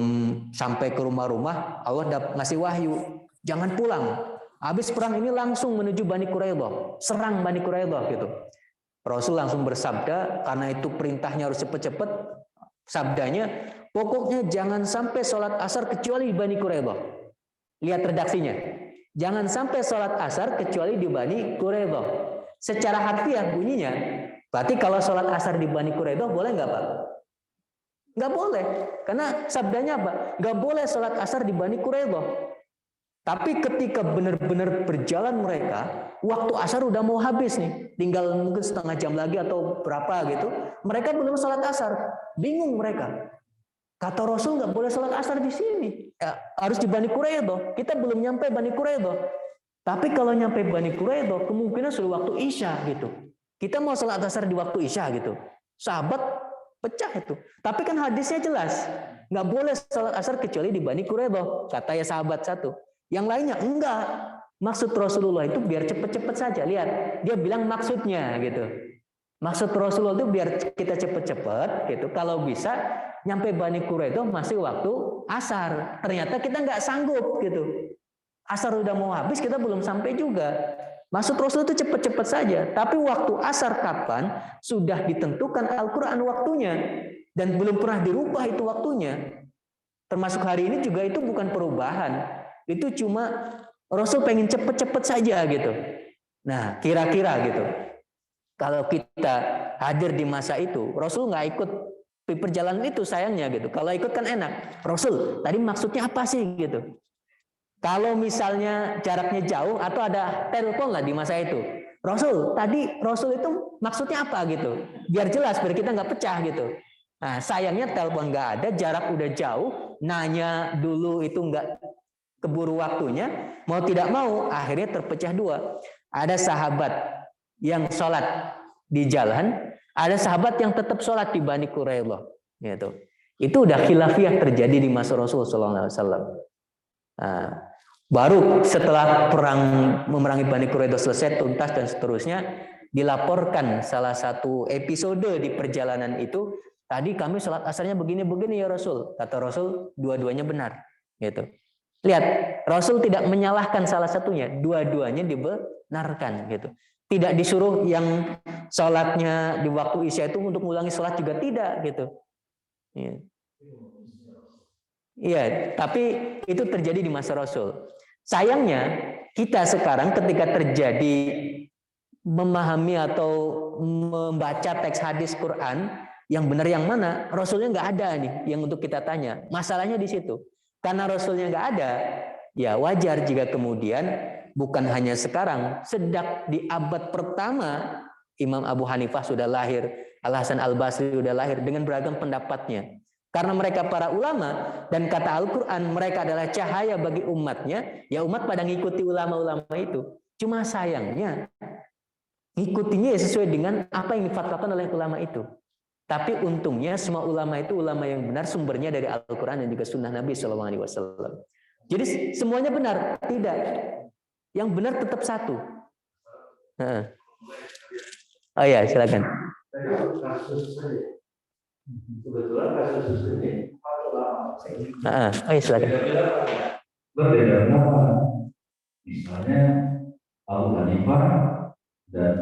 sampai ke rumah-rumah, Allah ngasih wahyu, jangan pulang. Habis perang ini langsung menuju Bani Quraidah, serang Bani Quraidah gitu. Rasul langsung bersabda, karena itu perintahnya harus cepat-cepat. Sabdanya, pokoknya jangan sampai sholat asar kecuali di Bani Quraidah. Lihat redaksinya, jangan sampai sholat asar kecuali di Bani Quraidah. Secara harfiah bunyinya, berarti kalau sholat asar di Bani Quraidah boleh nggak Pak? Nggak boleh, karena sabdanya apa? Nggak boleh sholat asar di Bani Quraidah. Tapi ketika benar-benar berjalan mereka, waktu asar udah mau habis nih, tinggal mungkin setengah jam lagi atau berapa gitu, mereka belum sholat asar, bingung mereka. Kata Rasul nggak boleh sholat asar di sini, harus di Bani Quraidah. Kita belum nyampe Bani Quraidah. Tapi kalau nyampe Bani Quraidah, kemungkinan sudah waktu Isya gitu. Kita mau sholat asar di waktu Isya gitu. Sahabat pecah itu. Tapi kan hadisnya jelas, nggak boleh sholat asar kecuali di Bani Quraidah. Kata ya sahabat satu. Yang lainnya enggak. Maksud Rasulullah itu biar cepet-cepet saja. Lihat, dia bilang maksudnya gitu. Maksud Rasulullah itu biar kita cepet-cepet gitu. Kalau bisa nyampe Bani Quraidah masih waktu asar. Ternyata kita nggak sanggup gitu. Asar udah mau habis, kita belum sampai juga. Maksud Rasul itu cepat-cepat saja. Tapi waktu asar kapan sudah ditentukan Al-Quran waktunya. Dan belum pernah dirubah itu waktunya. Termasuk hari ini juga itu bukan perubahan. Itu cuma Rasul pengen cepat-cepat saja gitu. Nah kira-kira gitu. Kalau kita hadir di masa itu, Rasul nggak ikut di perjalanan itu sayangnya gitu. Kalau ikut kan enak. Rasul, tadi maksudnya apa sih gitu. Kalau misalnya jaraknya jauh atau ada telepon lah di masa itu, Rasul, tadi Rasul itu maksudnya apa gitu? Biar jelas, biar kita nggak pecah gitu. Nah, sayangnya telepon nggak ada, jarak udah jauh, nanya dulu itu nggak keburu waktunya, mau tidak mau akhirnya terpecah 2. Ada sahabat yang sholat di jalan, ada sahabat yang tetap sholat di Bani Quraidah. Gitu. Itu udah khilafiyah terjadi di masa Rasul Sallallahu Alaihi Wasallam. Nah, baru setelah perang memerangi Bani Quraidah selesai tuntas dan seterusnya, dilaporkan salah satu episode di perjalanan itu, tadi kami sholat asarnya begini-begini ya Rasul. Kata Rasul, dua-duanya benar. Gitu. Lihat, Rasul tidak menyalahkan salah satunya, dua-duanya dibenarkan. Gitu. Tidak disuruh yang sholatnya di waktu Isya itu untuk mengulangi sholat juga tidak. Gitu. Iya, tapi itu terjadi di masa Rasul. Sayangnya kita sekarang ketika terjadi memahami atau membaca teks hadis Quran yang benar yang mana, Rasulnya nggak ada nih yang untuk kita tanya. Masalahnya di situ. Karena Rasulnya nggak ada, ya wajar jika kemudian bukan hanya sekarang, sejak di abad pertama Imam Abu Hanifah sudah lahir, Al Hasan Al Basri sudah lahir dengan beragam pendapatnya. Karena mereka para ulama dan kata Al-Quran mereka adalah cahaya bagi umatnya, ya umat pada ngikuti ulama-ulama itu. Cuma sayangnya ngikutinya ya sesuai dengan apa yang difatwakan oleh ulama itu. Tapi untungnya semua ulama itu ulama yang benar, sumbernya dari Al-Quran dan juga sunnah Nabi SAW. Jadi semuanya benar? Tidak. Yang benar tetap satu. Oh ya, silakan. Kebetulan kasus ini Oh ya, silakan. Berbeda ulama. Misalnya Abu Hanifah dan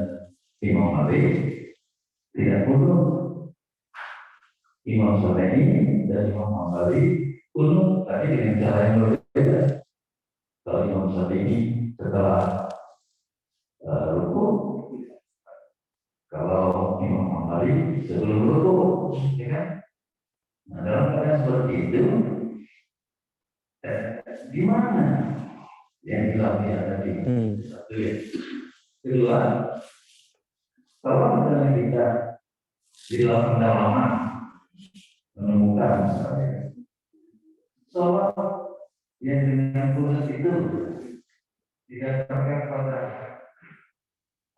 Imam Malik tidak kunut. Imam Syafi'i dan Imam Hambali kunut tapi dengan cara yang berbeda. Kalau Imam Syafi'i setelah rukuk, kalau Imam Hambali sebelum rukuk, ya kan? Nah, dalam keadaan seperti itu, di mana yang dilatih tadi? Satu ya. Kedua, kalau misalnya kita di dalam pendalaman menemukan misalnya sholat yang dengan kunut itu tidak terkait pada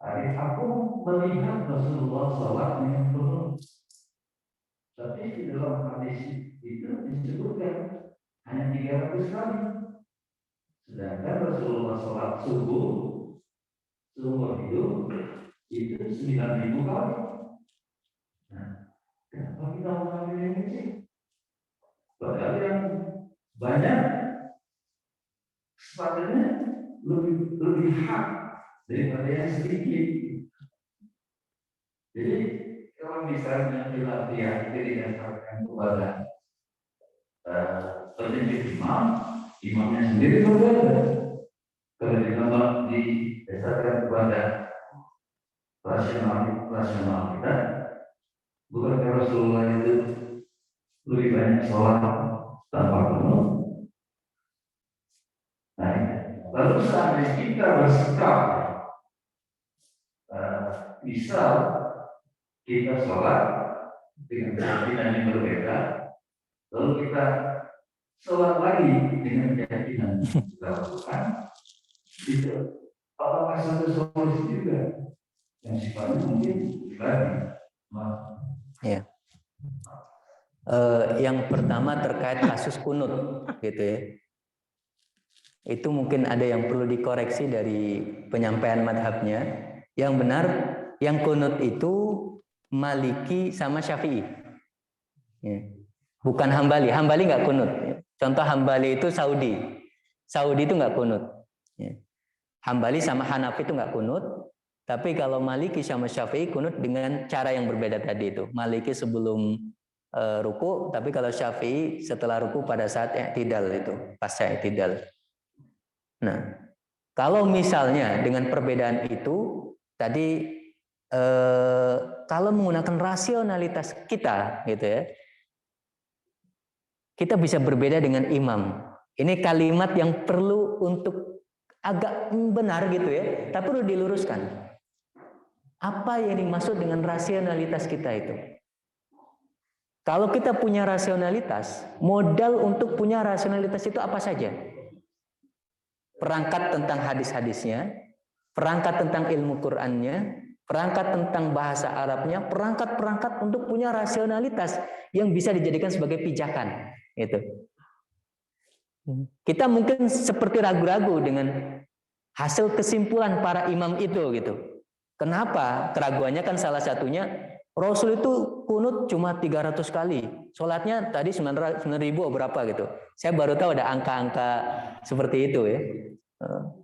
hari aku melihat Rasulullah sholat dengan kunut, tapi di dalam hadis itu disebutkan hanya 300 kali, sedangkan Rasulullah sholat subuh seumur hidup itu 9.000 kali. Nah, kenapa kita mengambil ini? Padahal yang banyak kesempatannya lebih hak daripada yang sedikit. Jadi kalau misalnya dilatih didasarkan kepada petunjuk imamnya sendiri berbeda. Kalau didasarkan kepada rasional kita, bukan Rasulullah itu lebih banyak sholat tanpa kunut. Nah, lalu seandainya kita bersikap misal kita sholat dengan keyakinan yang berbeda, lalu kita sholat lagi dengan keyakinan yang kita lakukan, itu apakah satu solusi juga yang sifatnya mungkin pribadi? Ya. Yang pertama terkait kasus kunut, gitu ya. Itu mungkin ada yang perlu dikoreksi dari penyampaian madhabnya. Yang benar, yang kunut itu Maliki sama Syafi'i. Ya. Bukan Hambali. Hambali nggak kunut. Contoh Hambali itu Saudi. Saudi itu nggak kunut. Ya. Hambali sama Hanafi itu nggak kunut. Tapi kalau Maliki sama Syafi'i kunut dengan cara yang berbeda tadi itu. Maliki sebelum ruku, tapi kalau Syafi'i setelah ruku pada saat i'tidal itu, pasca i'tidal. Nah, kalau misalnya dengan perbedaan itu tadi kalau menggunakan rasionalitas kita gitu ya, kita bisa berbeda dengan imam. Ini kalimat yang perlu untuk agak benar gitu ya, tapi perlu diluruskan. Apa yang dimaksud dengan rasionalitas kita itu? Kalau kita punya rasionalitas, modal untuk punya rasionalitas itu apa saja? Perangkat tentang hadis-hadisnya, perangkat tentang ilmu Qur'annya, perangkat tentang bahasa Arabnya, perangkat-perangkat untuk punya rasionalitas yang bisa dijadikan sebagai pijakan. Itu. Kita mungkin seperti ragu-ragu dengan hasil kesimpulan para imam itu gitu. Kenapa? Keraguannya kan salah satunya Rasul itu kunut cuma 300 kali. Sholatnya tadi 9.000 berapa gitu. Saya baru tahu ada angka-angka seperti itu ya.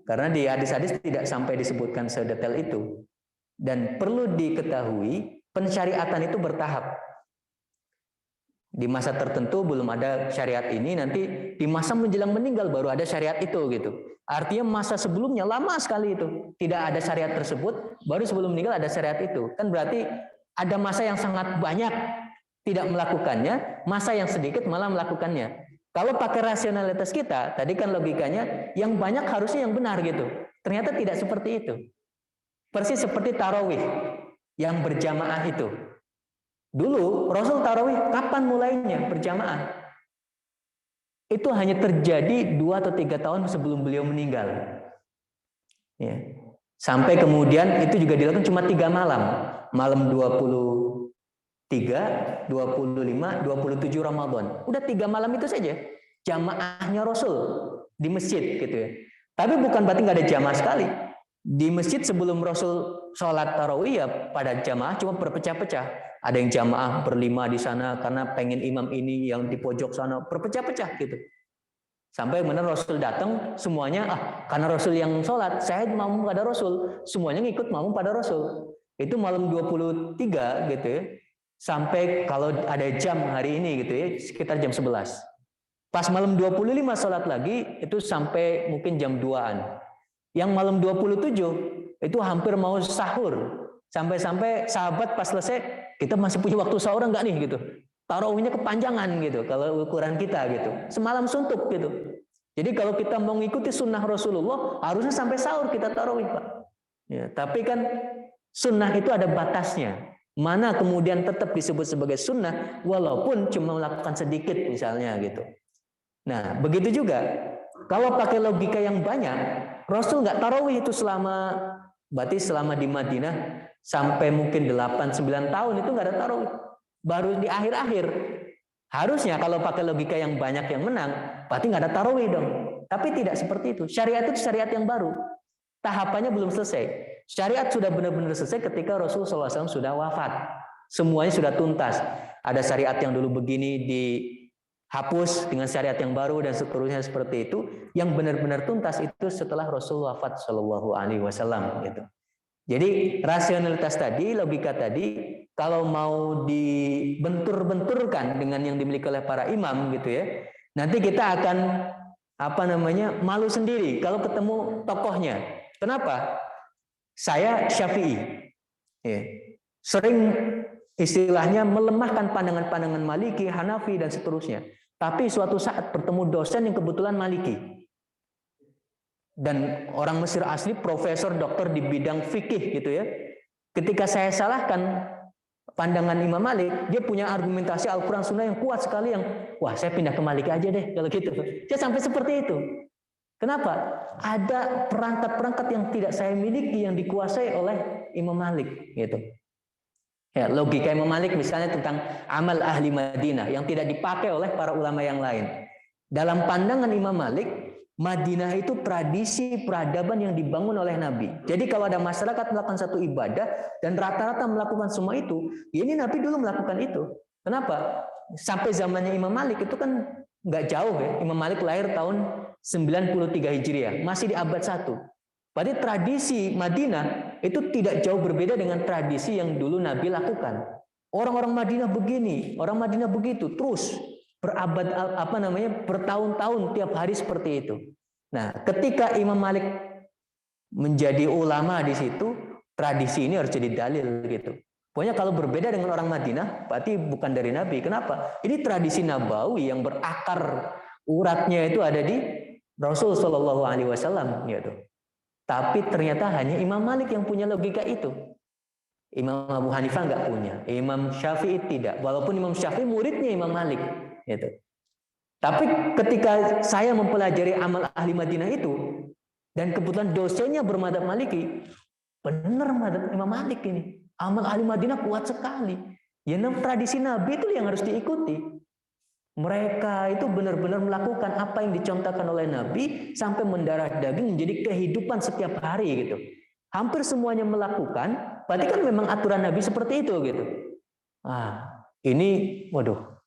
Karena di hadis-hadis tidak sampai disebutkan sedetail itu. Dan perlu diketahui pensyariatan itu bertahap. Di masa tertentu belum ada syariat ini, nanti di masa menjelang meninggal baru ada syariat itu gitu. Artinya masa sebelumnya lama sekali itu tidak ada syariat tersebut, baru sebelum meninggal ada syariat itu. Kan berarti ada masa yang sangat banyak tidak melakukannya, masa yang sedikit malah melakukannya. Kalau pakai rasionalitas kita, tadi kan logikanya yang banyak harusnya yang benar gitu. Ternyata tidak seperti itu. Persis seperti tarawih yang berjamaah itu. Dulu Rasul tarawih kapan mulainya berjamaah? Itu hanya terjadi 2 atau 3 tahun sebelum beliau meninggal. Ya. Sampai kemudian itu juga dilakukan cuma 3 malam. Malam 23, 25, 27 Ramadan. Udah 3 malam itu saja jamaahnya Rasul di masjid gitu ya. Tapi bukan berarti nggak ada jamaah sekali. Di masjid sebelum Rasul sholat tarawih ya pada jamaah cuma berpecah-pecah. Ada yang jamaah berlima di sana karena pengen imam ini yang di pojok sana, berpecah-pecah gitu. Sampai benar Rasul datang semuanya, karena Rasul yang sholat, saya mau pada Rasul, semuanya ngikut mau pada Rasul. Itu malam 23 gitu ya. Sampai kalau ada jam hari ini gitu ya, sekitar jam 11. Pas malam 25 sholat lagi, itu sampai mungkin jam 2-an. Yang malam 27 itu hampir mau sahur. Sampai-sampai sahabat pas selesai, kita masih punya waktu sahur enggak nih gitu. Tarawihnya kepanjangan gitu kalau ukuran kita gitu. Semalam suntuk gitu. Jadi kalau kita mau mengikuti sunnah Rasulullah, harusnya sampai sahur kita tarawih, Pak. Ya, tapi kan sunnah itu ada batasnya. Mana kemudian tetap disebut sebagai sunnah walaupun cuma melakukan sedikit misalnya gitu. Nah, begitu juga kalau pakai logika yang banyak, Rasul nggak tarawih itu berarti selama di Madinah sampai mungkin 8-9 tahun itu nggak ada tarawih. Baru di akhir-akhir. Harusnya kalau pakai logika yang banyak yang menang, berarti nggak ada tarawih dong. Tapi tidak seperti itu. Syariat itu syariat yang baru. Tahapannya belum selesai. Syariat sudah benar-benar selesai ketika Rasulullah SAW sudah wafat. Semuanya sudah tuntas. Ada syariat yang dulu begini dihapus dengan syariat yang baru dan seterusnya seperti itu. Yang benar-benar tuntas itu setelah Rasul wafat Shallallahu Alaihi Wasallam gitu. Jadi rasionalitas tadi, logika tadi, kalau mau dibentur-benturkan dengan yang dimiliki oleh para imam gitu ya, nanti kita akan malu sendiri kalau ketemu tokohnya. Kenapa? Saya Syafi'i, ya. Sering istilahnya melemahkan pandangan-pandangan Maliki, Hanafi dan seterusnya. Tapi suatu saat bertemu dosen yang kebetulan Maliki. Dan orang Mesir asli, profesor, doktor di bidang fikih gitu ya. Ketika saya salahkan pandangan Imam Malik, dia punya argumentasi Al-Quran Sunnah yang kuat sekali yang, wah saya pindah ke Malik aja deh kalau gitu. Dia sampai seperti itu. Kenapa? Ada perangkat-perangkat yang tidak saya miliki yang dikuasai oleh Imam Malik gitu. Ya, logika Imam Malik misalnya tentang amal ahli Madinah yang tidak dipakai oleh para ulama yang lain. Dalam pandangan Imam Malik, Madinah itu tradisi peradaban yang dibangun oleh Nabi. Jadi kalau ada masyarakat melakukan satu ibadah dan rata-rata melakukan semua itu, ya ini Nabi dulu melakukan itu. Kenapa? Sampai zamannya Imam Malik itu kan nggak jauh ya. Imam Malik lahir tahun 93 Hijriah, masih di abad 1. Berarti tradisi Madinah itu tidak jauh berbeda dengan tradisi yang dulu Nabi lakukan. Orang-orang Madinah begini, orang Madinah begitu, terus bertahun-tahun tiap hari seperti itu. Nah, ketika Imam Malik menjadi ulama di situ, tradisi ini harus jadi dalil gitu. Pokoknya kalau berbeda dengan orang Madinah, berarti bukan dari Nabi. Kenapa? Ini tradisi Nabawi yang berakar uratnya itu ada di Rasul Shallallahu Alaihi Wasallam gitu. Tapi ternyata hanya Imam Malik yang punya logika itu. Imam Abu Hanifah nggak punya, Imam Syafi'i tidak. Walaupun Imam Syafi'i muridnya Imam Malik. Gitu. Tapi ketika saya mempelajari amal ahli Madinah itu dan kebetulan dosennya bermadzhab Maliki, benar madzhab Imam Malik ini. Amal ahli Madinah kuat sekali. Ya, tradisi Nabi itu yang harus diikuti. Mereka itu benar-benar melakukan apa yang dicontohkan oleh Nabi sampai mendarah daging menjadi kehidupan setiap hari gitu. Hampir semuanya melakukan, berarti kan memang aturan Nabi seperti itu gitu. Ini waduh.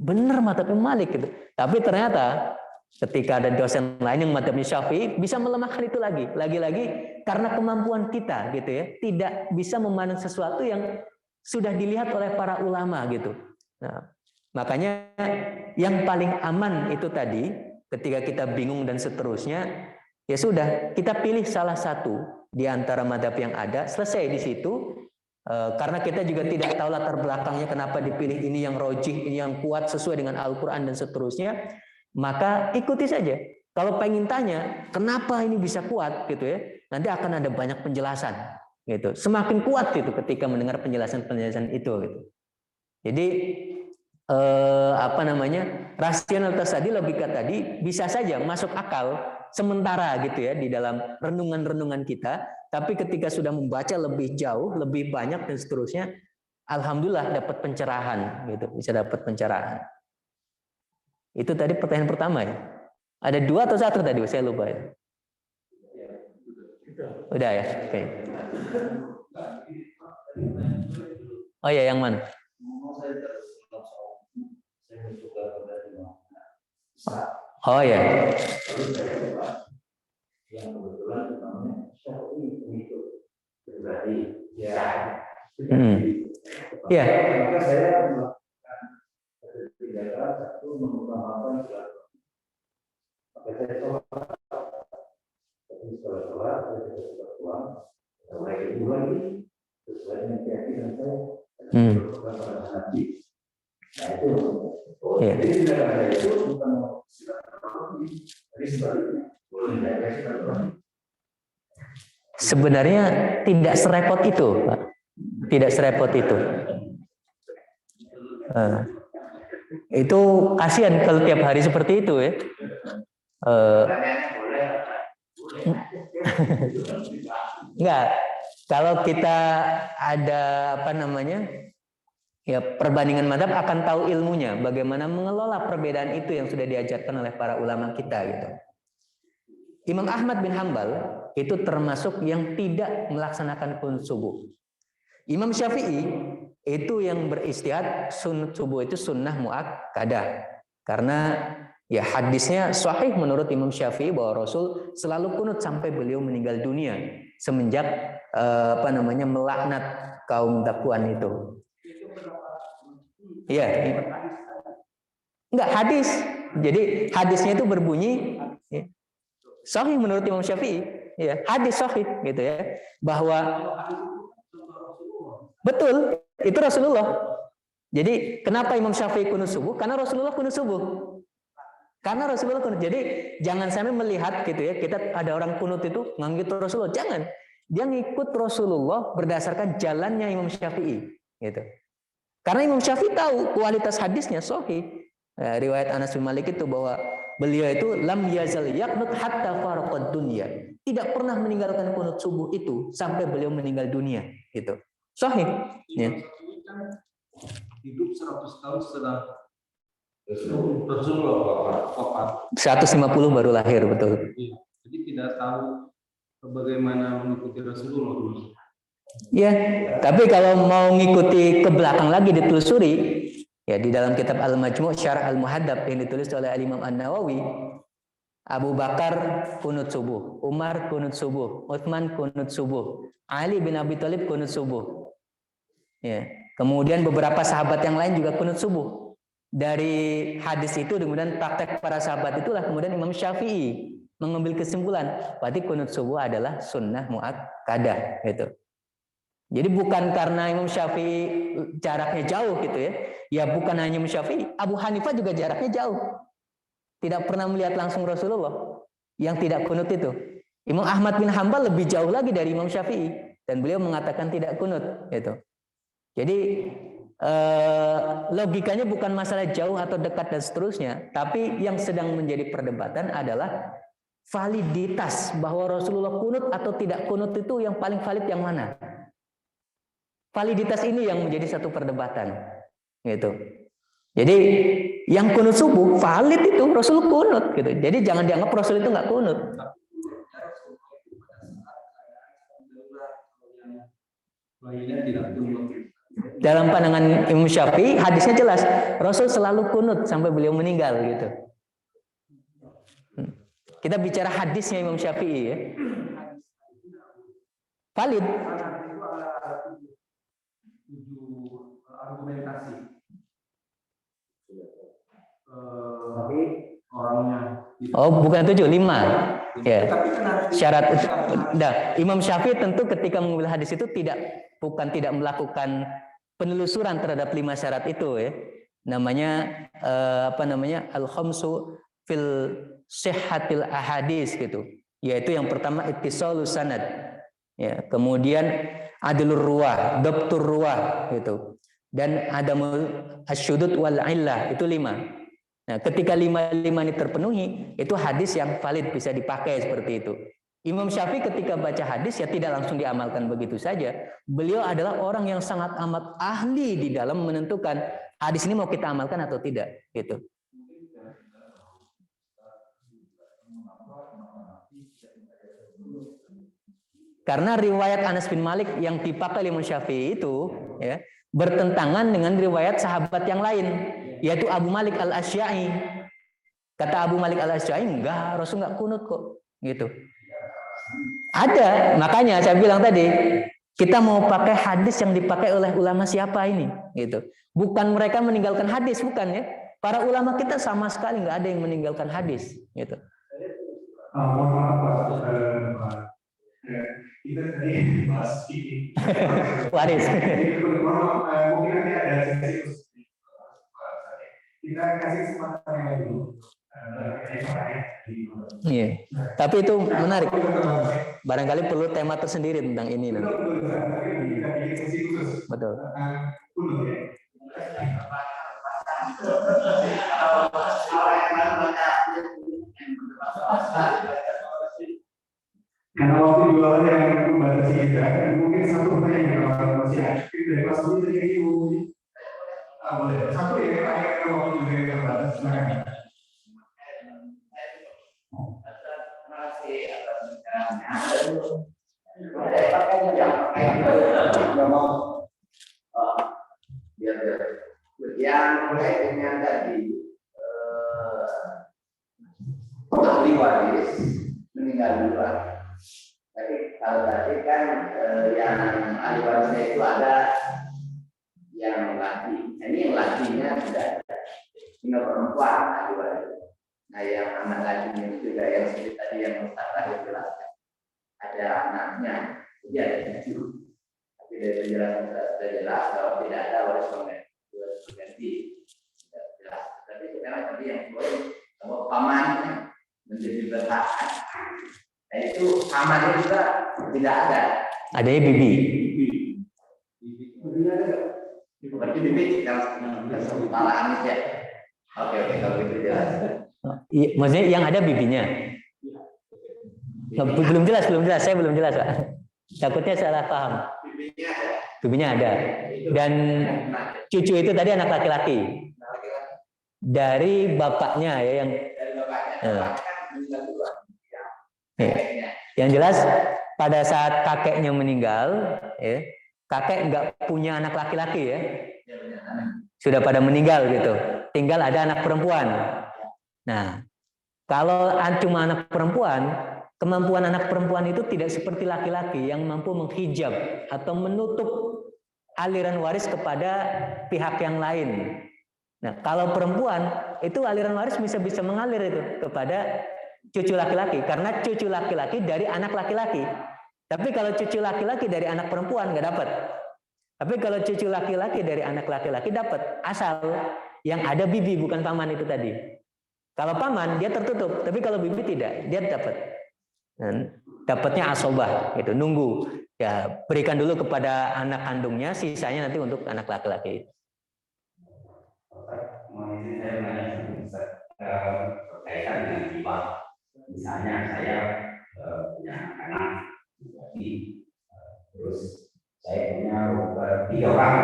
Benar madzhab Imam Malik gitu. Tapi ternyata ketika ada dosen lain yang madzhabnya Syafi'i bisa melemahkan itu lagi. Lagi-lagi karena kemampuan kita gitu ya, tidak bisa memandang sesuatu yang sudah dilihat oleh para ulama gitu. Nah, Makanya yang paling aman itu tadi, ketika kita bingung dan seterusnya, ya sudah, kita pilih salah satu di antara madhab yang ada, selesai di situ. Karena kita juga tidak tahu latar belakangnya kenapa dipilih ini yang rojih, ini yang kuat sesuai dengan Al-Quran dan seterusnya, maka ikuti saja. Kalau pengen tanya kenapa ini bisa kuat gitu ya, nanti akan ada banyak penjelasan gitu. Semakin kuat itu ketika mendengar penjelasan-penjelasan itu gitu. Jadi rasionalitas tadi, logika tadi bisa saja masuk akal sementara gitu ya di dalam renungan-renungan kita, tapi ketika sudah membaca lebih jauh, lebih banyak dan seterusnya, alhamdulillah dapat pencerahan gitu, bisa dapat pencerahan. Itu tadi pertanyaan pertama ya. Ada 2 atau 1 tadi, saya lupa ya. Udah ya, oke. Oh ya, yang mana? Oh ya. Yang kebetulan namanya Syar'i pengikut pribadi. Ya. Ya. Maka saya melakukan tindakan satu mengutamakan silaturahmi. Maka saya sholat. Tapi setelah sholat saya tidak pulang. Mulai itu lagi sesuai dengan keyakinan saya. Nabi. Nah itu. Jadi tindakan saya itu bukan silaturahmi, tapi sebaliknya. Sebenarnya tidak serepot itu, Pak. Tidak serepot itu. Itu kasihan kalau tiap hari seperti itu ya. Enggak. Kalau kita ada ya perbandingan mazhab, akan tahu ilmunya, bagaimana mengelola perbedaan itu yang sudah diajarkan oleh para ulama kita gitu. Imam Ahmad bin Hambal itu termasuk yang tidak melaksanakan qunut subuh. Imam Syafi'i itu yang beristihad sunat subuh itu sunnah muakkadah. Karena ya hadisnya sahih menurut Imam Syafi'i bahwa Rasul selalu qunut sampai beliau meninggal dunia semenjak melaknat kaum Dakwan itu. Iya. Enggak, hadis. Jadi hadisnya itu berbunyi ya, sahih menurut Imam Syafi'i, ya, hadis sahih gitu ya, bahwa betul itu Rasulullah. Jadi kenapa Imam Syafi'i qunut subuh? Karena Rasulullah qunut subuh. Karena Rasulullah qunut. Jadi jangan sampai melihat gitu ya, kita ada orang qunut itu ngikut Rasulullah. Jangan. Dia ngikut Rasulullah berdasarkan jalannya Imam Syafi'i gitu. Karena Imam Syafi'i tahu kualitas hadisnya sahih. Riwayat Anas bin Malik itu bahwa beliau itu lam yazal yaqnut hatta faraqad dunya. Tidak pernah meninggalkan qunut subuh itu sampai beliau meninggal dunia gitu. Sahih. Ya. Hidup 100 tahun setelah Rasulullah wafat. 150 baru lahir, betul. Jadi tidak tahu bagaimana mengikuti Rasulullah. Ya, tapi kalau mau ngikuti ke belakang lagi ditelusuri, ya di dalam kitab Al-Majmu' Syarah Al-Muhaddab yang ditulis oleh Al-Imam An-Nawawi, Abu Bakar qunut subuh, Umar qunut subuh, Utsman qunut subuh, Ali bin Abi Thalib qunut subuh. Ya. Kemudian beberapa sahabat yang lain juga qunut subuh. Dari hadis itu kemudian praktek para sahabat itulah kemudian Imam Syafi'i mengambil kesimpulan, berarti qunut subuh adalah sunnah muakkadah gitu. Jadi bukan karena Imam Syafi'i jaraknya jauh gitu ya. Ya bukan hanya Imam Syafi'i, Abu Hanifah juga jaraknya jauh. Tidak pernah melihat langsung Rasulullah yang tidak qunut itu. Imam Ahmad bin Hambal lebih jauh lagi dari Imam Syafi'i dan beliau mengatakan tidak qunut gitu. Jadi logikanya bukan masalah jauh atau dekat dan seterusnya, tapi yang sedang menjadi perdebatan adalah validitas bahwa Rasulullah qunut atau tidak qunut itu yang paling valid yang mana? Validitas ini yang menjadi satu perdebatan, gitu. Jadi yang qunut subuh valid itu Rasul qunut, gitu. Jadi jangan dianggap Rasul itu nggak qunut. Dalam pandangan Imam Syafi'i hadisnya jelas Rasul selalu qunut sampai beliau meninggal, gitu. Kita bicara hadisnya Imam Syafi'i ya. Valid. Argumentasi. orangnya. Oh, bukan 7, 5. Ya. Tapi kan harus Syarat Imam Syafi'i tentu ketika mengambil hadis itu tidak melakukan penelusuran terhadap 5 syarat itu ya. Namanya al-khamsu fil sihhatil ahadis gitu. Yaitu yang pertama ittisalus sanad. Ya, kemudian adlur ruwah, dhabtur ruwah gitu. Dan adamul asyudud wal illah, itu 5. Nah, ketika 5 ini terpenuhi, itu hadis yang valid, bisa dipakai seperti itu. Imam Syafi'i ketika baca hadis ya tidak langsung diamalkan begitu saja. Beliau adalah orang yang sangat amat ahli di dalam menentukan hadis ini mau kita amalkan atau tidak, gitu. Karena riwayat Anas bin Malik yang dipakai Imam Syafi'i itu ya, bertentangan dengan riwayat sahabat yang lain, yaitu Abu Malik Al-Asy'ari. Kata Abu Malik Al-Asy'ari, enggak, Rasul enggak kunut kok, gitu. Ada, makanya saya bilang tadi, kita mau pakai hadis yang dipakai oleh ulama siapa ini, gitu. Bukan mereka meninggalkan hadis, bukan ya. Para ulama kita sama sekali enggak ada yang meninggalkan hadis, gitu. Mohon maaf Pak, kita tadi bahas ini. Waris. Mungkin nanti ada sesi khusus. Kita kasih kesempatan yang lain dulu. Iya. Tapi itu menarik. Barangkali perlu tema tersendiri tentang ini nanti. Betul. Karena waktu jualan yang membatasi kita, mungkin satu pertanyaan kalau masih ada dari Mas Budi dari Ibu. Boleh satu ya, karena waktu juga yang terbatas. Silakan. Yang mulai dengan tadi ahli waris meninggal duluan. Tapi kalau tadi kan yang ahli warisnya itu ada yang laki. Ini yang lakinya sudah ada. Tinggal perempuan ahli waris. Nah yang anak lakinya itu juga yang seperti tadi yang Mustafa dijelaskan. Ada anaknya, jadi ada 7. Tapi dari penjelasan sudah jelas kalau tidak ada waris pengganti. Sudah jelas. Tapi sekarang tadi yang boleh kalau pamannya menjadi berhak. Nah itu paman itu juga tidak ada. Adanya bibi. Berarti bibi kalau salah Anis ya. Oke kalau itu jelas. Maksudnya yang ada bibinya. Belum jelas. Saya belum jelas, Pak. Takutnya salah paham. Bibinya ada. Dan cucu itu tadi anak laki-laki. Dari bapaknya ya yang. Yang jelas pada saat kakeknya meninggal, ya, kakek nggak punya anak laki-laki ya, sudah pada meninggal gitu. Tinggal ada anak perempuan. Nah, kalau cuma anak perempuan, kemampuan anak perempuan itu tidak seperti laki-laki yang mampu menghijab atau menutup aliran waris kepada pihak yang lain. Nah, kalau perempuan itu aliran waris bisa mengalir itu kepada cucu laki-laki, karena cucu laki-laki dari anak laki-laki. Tapi kalau cucu laki-laki dari anak perempuan nggak dapat. Tapi kalau cucu laki-laki dari anak laki-laki dapat, asal yang ada bibi bukan paman itu tadi. Kalau paman dia tertutup, tapi kalau bibi tidak, dia dapat. Dan dapatnya asobah, gitu. Nunggu, ya berikan dulu kepada anak kandungnya, sisanya nanti untuk anak laki-laki. Berkaitan dengan hibah. Misalnya saya punya anak, terus saya punya 3 orang,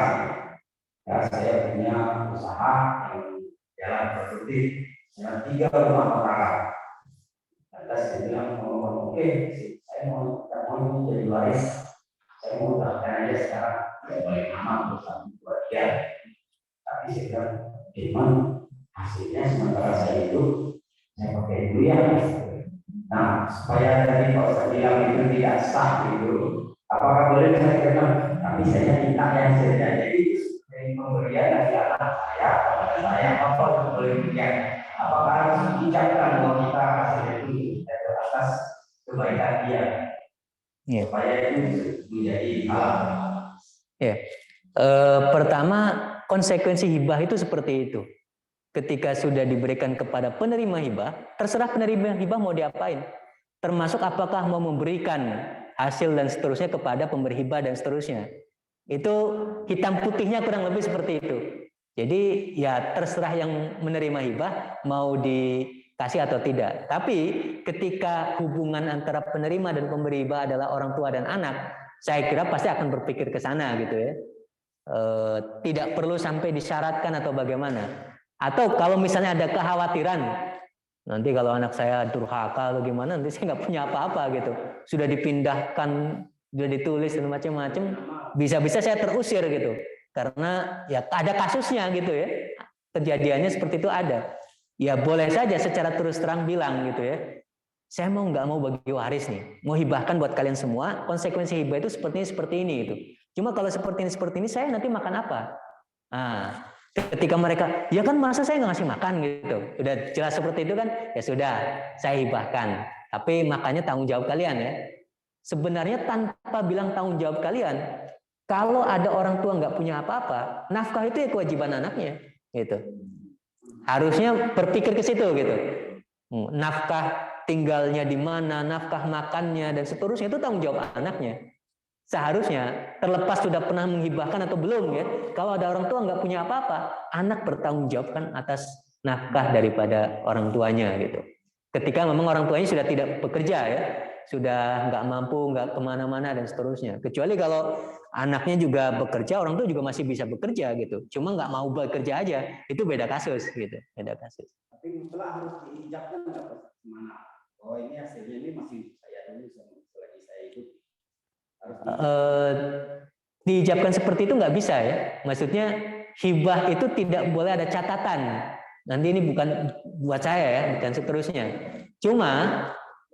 ya saya punya usaha yang jalan produktif, saya 3 rumah kontrakan. Lantas saya bilang, oke, saya mau jadi waris, saya mau daftar aja sekarang, saya boleh nama bersama buat dia. Tapi saya bilang, gimana hasilnya sementara saya hidup, saya pakai dulu ya. Nah, supaya tadi Pak Ustaz bilang itu tidak sah itu, apakah boleh saya bilang, tapi saya minta yang saya jadi pemberian dari anak saya kepada saya, apa boleh demikian? Apakah harus diucapkan bahwa kita hasilnya itu atas kebaikan dia? Supaya itu menjadi halal. Pertama, konsekuensi hibah itu seperti itu. Ketika sudah diberikan kepada penerima hibah, terserah penerima hibah mau diapain. Termasuk apakah mau memberikan hasil dan seterusnya kepada pemberi hibah dan seterusnya. Itu hitam putihnya kurang lebih seperti itu. Jadi ya terserah yang menerima hibah mau dikasih atau tidak. Tapi ketika hubungan antara penerima dan pemberi hibah adalah orang tua dan anak, saya kira pasti akan berpikir ke sana gitu ya. Tidak perlu sampai disyaratkan atau bagaimana. Atau kalau misalnya ada kekhawatiran, nanti kalau anak saya durhaka atau gimana, nanti saya nggak punya apa-apa gitu. Sudah dipindahkan, sudah ditulis dan macam-macam, bisa-bisa saya terusir gitu. Karena ya ada kasusnya gitu ya. Kejadiannya seperti itu ada. Ya boleh saja secara terus terang bilang gitu ya. Saya nggak mau bagi waris nih, mau hibahkan buat kalian semua. Konsekuensi hibah itu seperti ini gitu. Cuma kalau seperti ini saya nanti makan apa? Nah, ketika mereka, ya kan masa saya nggak ngasih makan gitu. Udah jelas seperti itu kan? Ya sudah, saya hibahkan. Tapi makannya tanggung jawab kalian ya. Sebenarnya tanpa bilang tanggung jawab kalian, kalau ada orang tua nggak punya apa-apa, nafkah itu ya kewajiban anaknya, gitu. Harusnya berpikir ke situ gitu. Nafkah tinggalnya di mana, nafkah makannya dan seterusnya itu tanggung jawab anaknya. Seharusnya terlepas sudah pernah menghibahkan atau belum ya. Kalau ada orang tua nggak punya apa-apa, anak bertanggung jawabkan atas nafkah daripada orang tuanya gitu. Ketika memang orang tuanya sudah tidak bekerja ya, sudah nggak mampu, nggak kemana-mana dan seterusnya. Kecuali kalau anaknya juga bekerja, orang tua juga masih bisa bekerja gitu. Cuma nggak mau bekerja aja, itu beda kasus gitu, beda kasus. Tapi mutlak harus diinjakkan nggak kemana? Oh ini hasilnya ini masih saya dulu selagi saya hidup. Diijabkan seperti itu nggak bisa ya. Maksudnya hibah itu tidak boleh ada catatan. Nanti ini bukan buat saya ya, bukan seterusnya. Cuma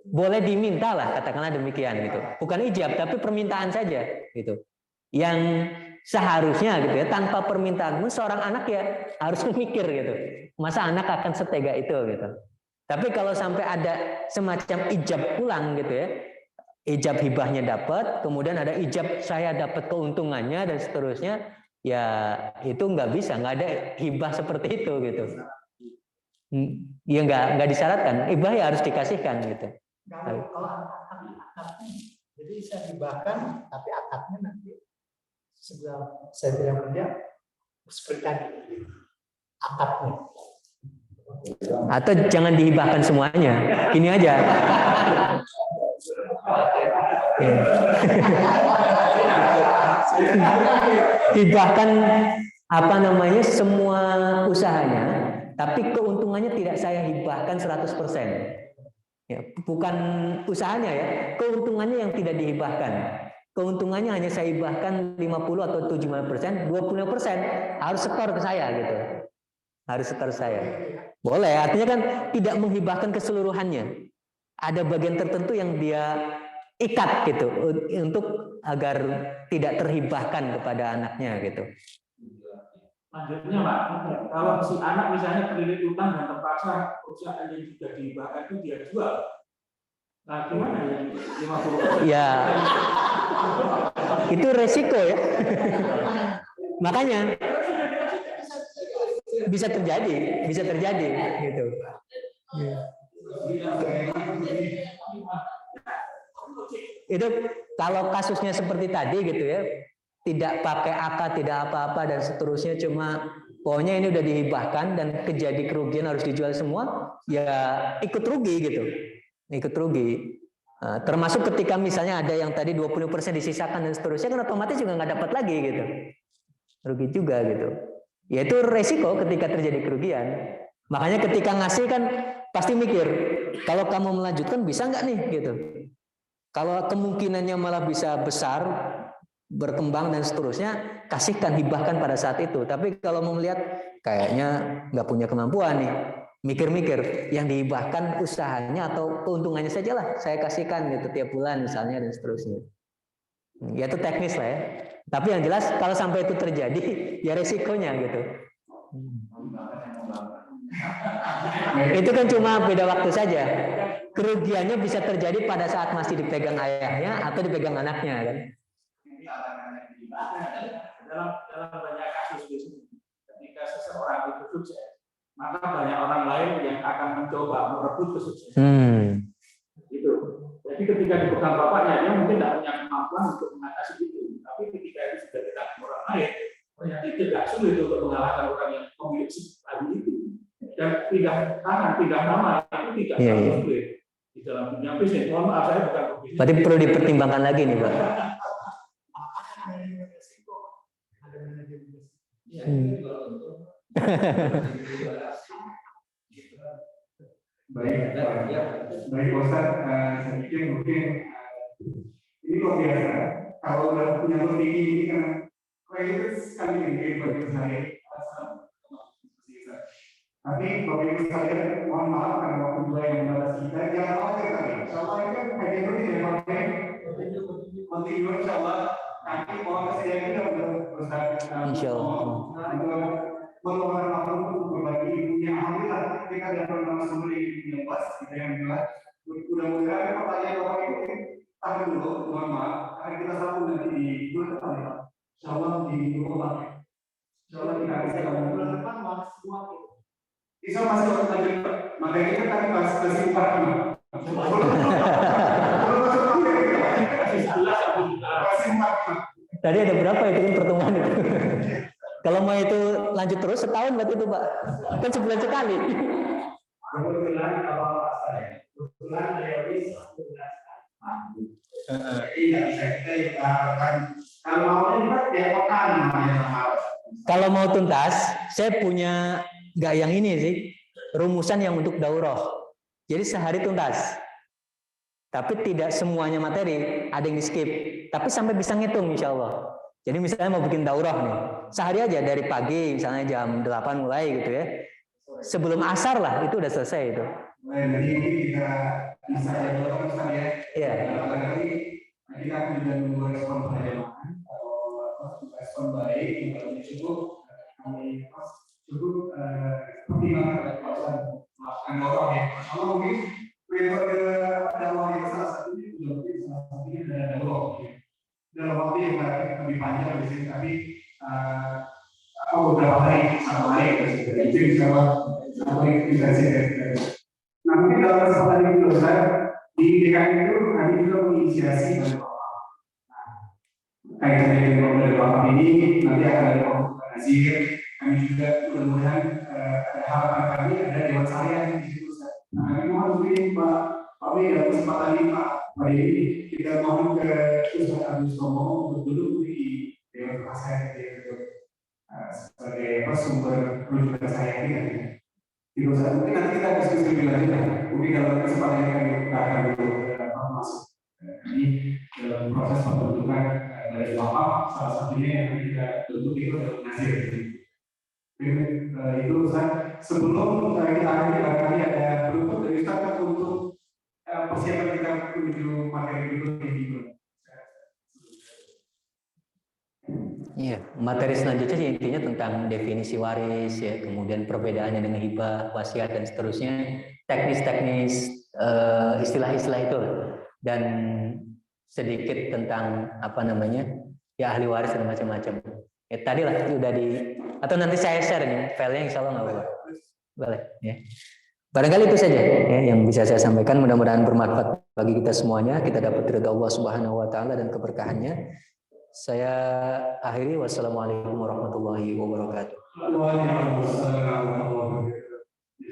boleh diminta lah, katakanlah demikian gitu. Bukan ijab tapi permintaan saja gitu. Yang seharusnya gitu ya, tanpa permintaan pun seorang anak ya harus mikir gitu. Masa anak akan setega itu gitu. Tapi kalau sampai ada semacam ijab pulang gitu ya, ijab hibahnya dapat, kemudian ada ijab saya dapat keuntungannya dan seterusnya, ya itu nggak bisa, nggak ada hibah seperti itu gitu. Ya nggak disyaratkan, hibah ya harus dikasihkan gitu. Kalau akadnya, jadi saya hibahkan, tapi akadnya nanti sebelum saya bilang kerja seperti tadi akadnya. Atau jangan dihibahkan semuanya, gini aja. Hibahkan apa namanya semua usahanya, tapi keuntungannya tidak saya hibahkan 100%. Ya, bukan usahanya ya, keuntungannya yang tidak dihibahkan. Keuntungannya hanya saya hibahkan 50 atau 75%, 20% harus setor ke saya gitu. Harus setor saya. Boleh, artinya kan tidak menghibahkan keseluruhannya. Ada bagian tertentu yang dia ikat gitu untuk agar tidak terhibahkan kepada anaknya gitu. Lanjutnya Pak, kalau si anak misalnya terlilit utang dan terpaksa perusahaan yang sudah dihibahkan itu dia jual, nah gimana ya 50%? Ya, itu resiko ya. Makanya bisa terjadi gitu. Itu kalau kasusnya seperti tadi gitu ya, tidak pakai akad, tidak apa-apa dan seterusnya, cuma pokoknya ini udah dihibahkan dan kejadi kerugian harus dijual semua, ya ikut rugi gitu, ikut rugi. Nah, termasuk ketika misalnya ada yang tadi 20% disisakan dan seterusnya, kan otomatis juga nggak dapat lagi gitu, rugi juga gitu. Ya itu resiko ketika terjadi kerugian. Makanya ketika ngasih kan pasti mikir, kalau kamu melanjutkan bisa nggak nih gitu. Kalau kemungkinannya malah bisa besar, berkembang dan seterusnya, kasihkan, hibahkan pada saat itu. Tapi kalau mau melihat kayaknya nggak punya kemampuan nih, mikir-mikir yang dihibahkan usahanya atau keuntungannya saja lah, saya kasihkan gitu tiap bulan misalnya dan seterusnya. Ya itu teknis lah ya. Tapi yang jelas kalau sampai itu terjadi, ya resikonya gitu. Itu kan cuma beda waktu saja. Kerugiannya bisa terjadi pada saat masih dipegang ayahnya atau dipegang anaknya kan. Dalam banyak kasus ketika seseorang itu sukses, maka banyak orang lain yang akan mencoba merebut kesuksesan. Itu. Jadi ketika dipegang bapaknya, dia mungkin tidak punya kemampuan untuk mengatasi itu. Tapi ketika itu sudah dipegang orang lain, ternyata tidak sulit untuk mengalahkan orang yang memiliki tadi itu. Dan pindah tangan, pindah nama itu tidak sulit di dalam dunia bisnis. Mohon maaf, saya bukan pebisnis. Berarti perlu dipertimbangkan lagi nih, Pak. Baik Ustaz, saya pikir mungkin ini luar biasa. Kalau udah punya tinggi ini kan kredit sekali ini bagi saya. Tapi bagi saya mohon maaf karena waktu dua yang membalas kita jangan khawatir kali. Insyaallah ini kan kajian rutin ya Pak. Kontinu insyaallah. Nanti mohon kesediaan kita untuk Ustaz. Insyaallah. Meluangkan waktu untuk berbagi ilmunya. Alhamdulillah kita dapat nama sumber yang pas kita yang jelas. Mudah-mudahan pertanyaan Bapak itu tahan dulu, mohon maaf. Karena kita sambung nanti di bulan depan ya. Insyaallah di bulan. Insyaallah kita bisa bulan depan semua. Bisa masuk lanjut. Makanya kita tadi bahas kesimpulan. Tadi ada berapa itu kan pertemuan itu? Kalau mau itu lanjut terus setahun berarti itu Pak. Kan sebulan sekali. Kebetulan kalau saya, kebetulan teori kalau mau tuntas, saya punya nggak yang ini sih, rumusan yang untuk daurah. Jadi sehari tuntas. Tapi tidak semuanya materi, ada yang di skip. Tapi sampai bisa ngitung insya Allah. Jadi misalnya mau bikin daurah nih, sehari aja dari pagi, misalnya jam 8 mulai gitu ya. Sebelum asar lah, itu udah selesai itu. Jadi kita bisa daurah ya. Iya. Kita akan juga menunggu respon penerimaan. Kalau respon baik, kalau cukup, kami cukup pertimbangan melakukan daurah ya. Kalau mungkin metode daurah yang salah satunya juga mungkin salah satunya adalah daurah. Dalam waktu yang lebih panjang di sini, tapi beberapa hari sama hari itu insya Allah bisa sih. Nah mungkin dalam kesempatan ini Ustaz, di DKI itu kami juga menginisiasi dari Bapak. Kaitannya dengan dari Bapak ini nanti akan ada Bapak Nazir. Kami juga mudah-mudahan ada harapan kami ada Dewan Syariah di situ Ustaz. Nah kami mohon mungkin Pak dalam kesempatan ini Pak ini kita mohon ke Ustaz Agus Tomo untuk duduk di Dewan Syariah sebagai sumber rujukan saya ini. Itu Ustaz. Mungkin nanti kita diskusi lebih lanjut. Mungkin dalam kesempatan ini kami akan masuk ini dalam proses pembentukan dari Bapak. Salah satunya yang kita bentuk itu adalah Nazir. Itu Ustaz. Sebelum kita akan ada berikut dari Ustaz untuk persiapan kita menuju materi berikutnya gitu. Iya, materi selanjutnya intinya tentang definisi waris ya, kemudian perbedaannya dengan hibah, wasiat dan seterusnya, teknis-teknis istilah-istilah itu dan sedikit tentang apa namanya ya ahli waris dan macam-macam. Ya tadi lah itu udah di atau nanti saya share nih filenya insya Allah nggak apa-apa. Boleh ya. Barangkali itu saja ya yang bisa saya sampaikan. Mudah-mudahan bermanfaat bagi kita semuanya. Kita dapat ridha Allah Subhanahu wa taala dan keberkahannya. Saya akhiri wassalamualaikum warahmatullahi wabarakatuh. Waalaikumsalam warahmatullahi wabarakatuh.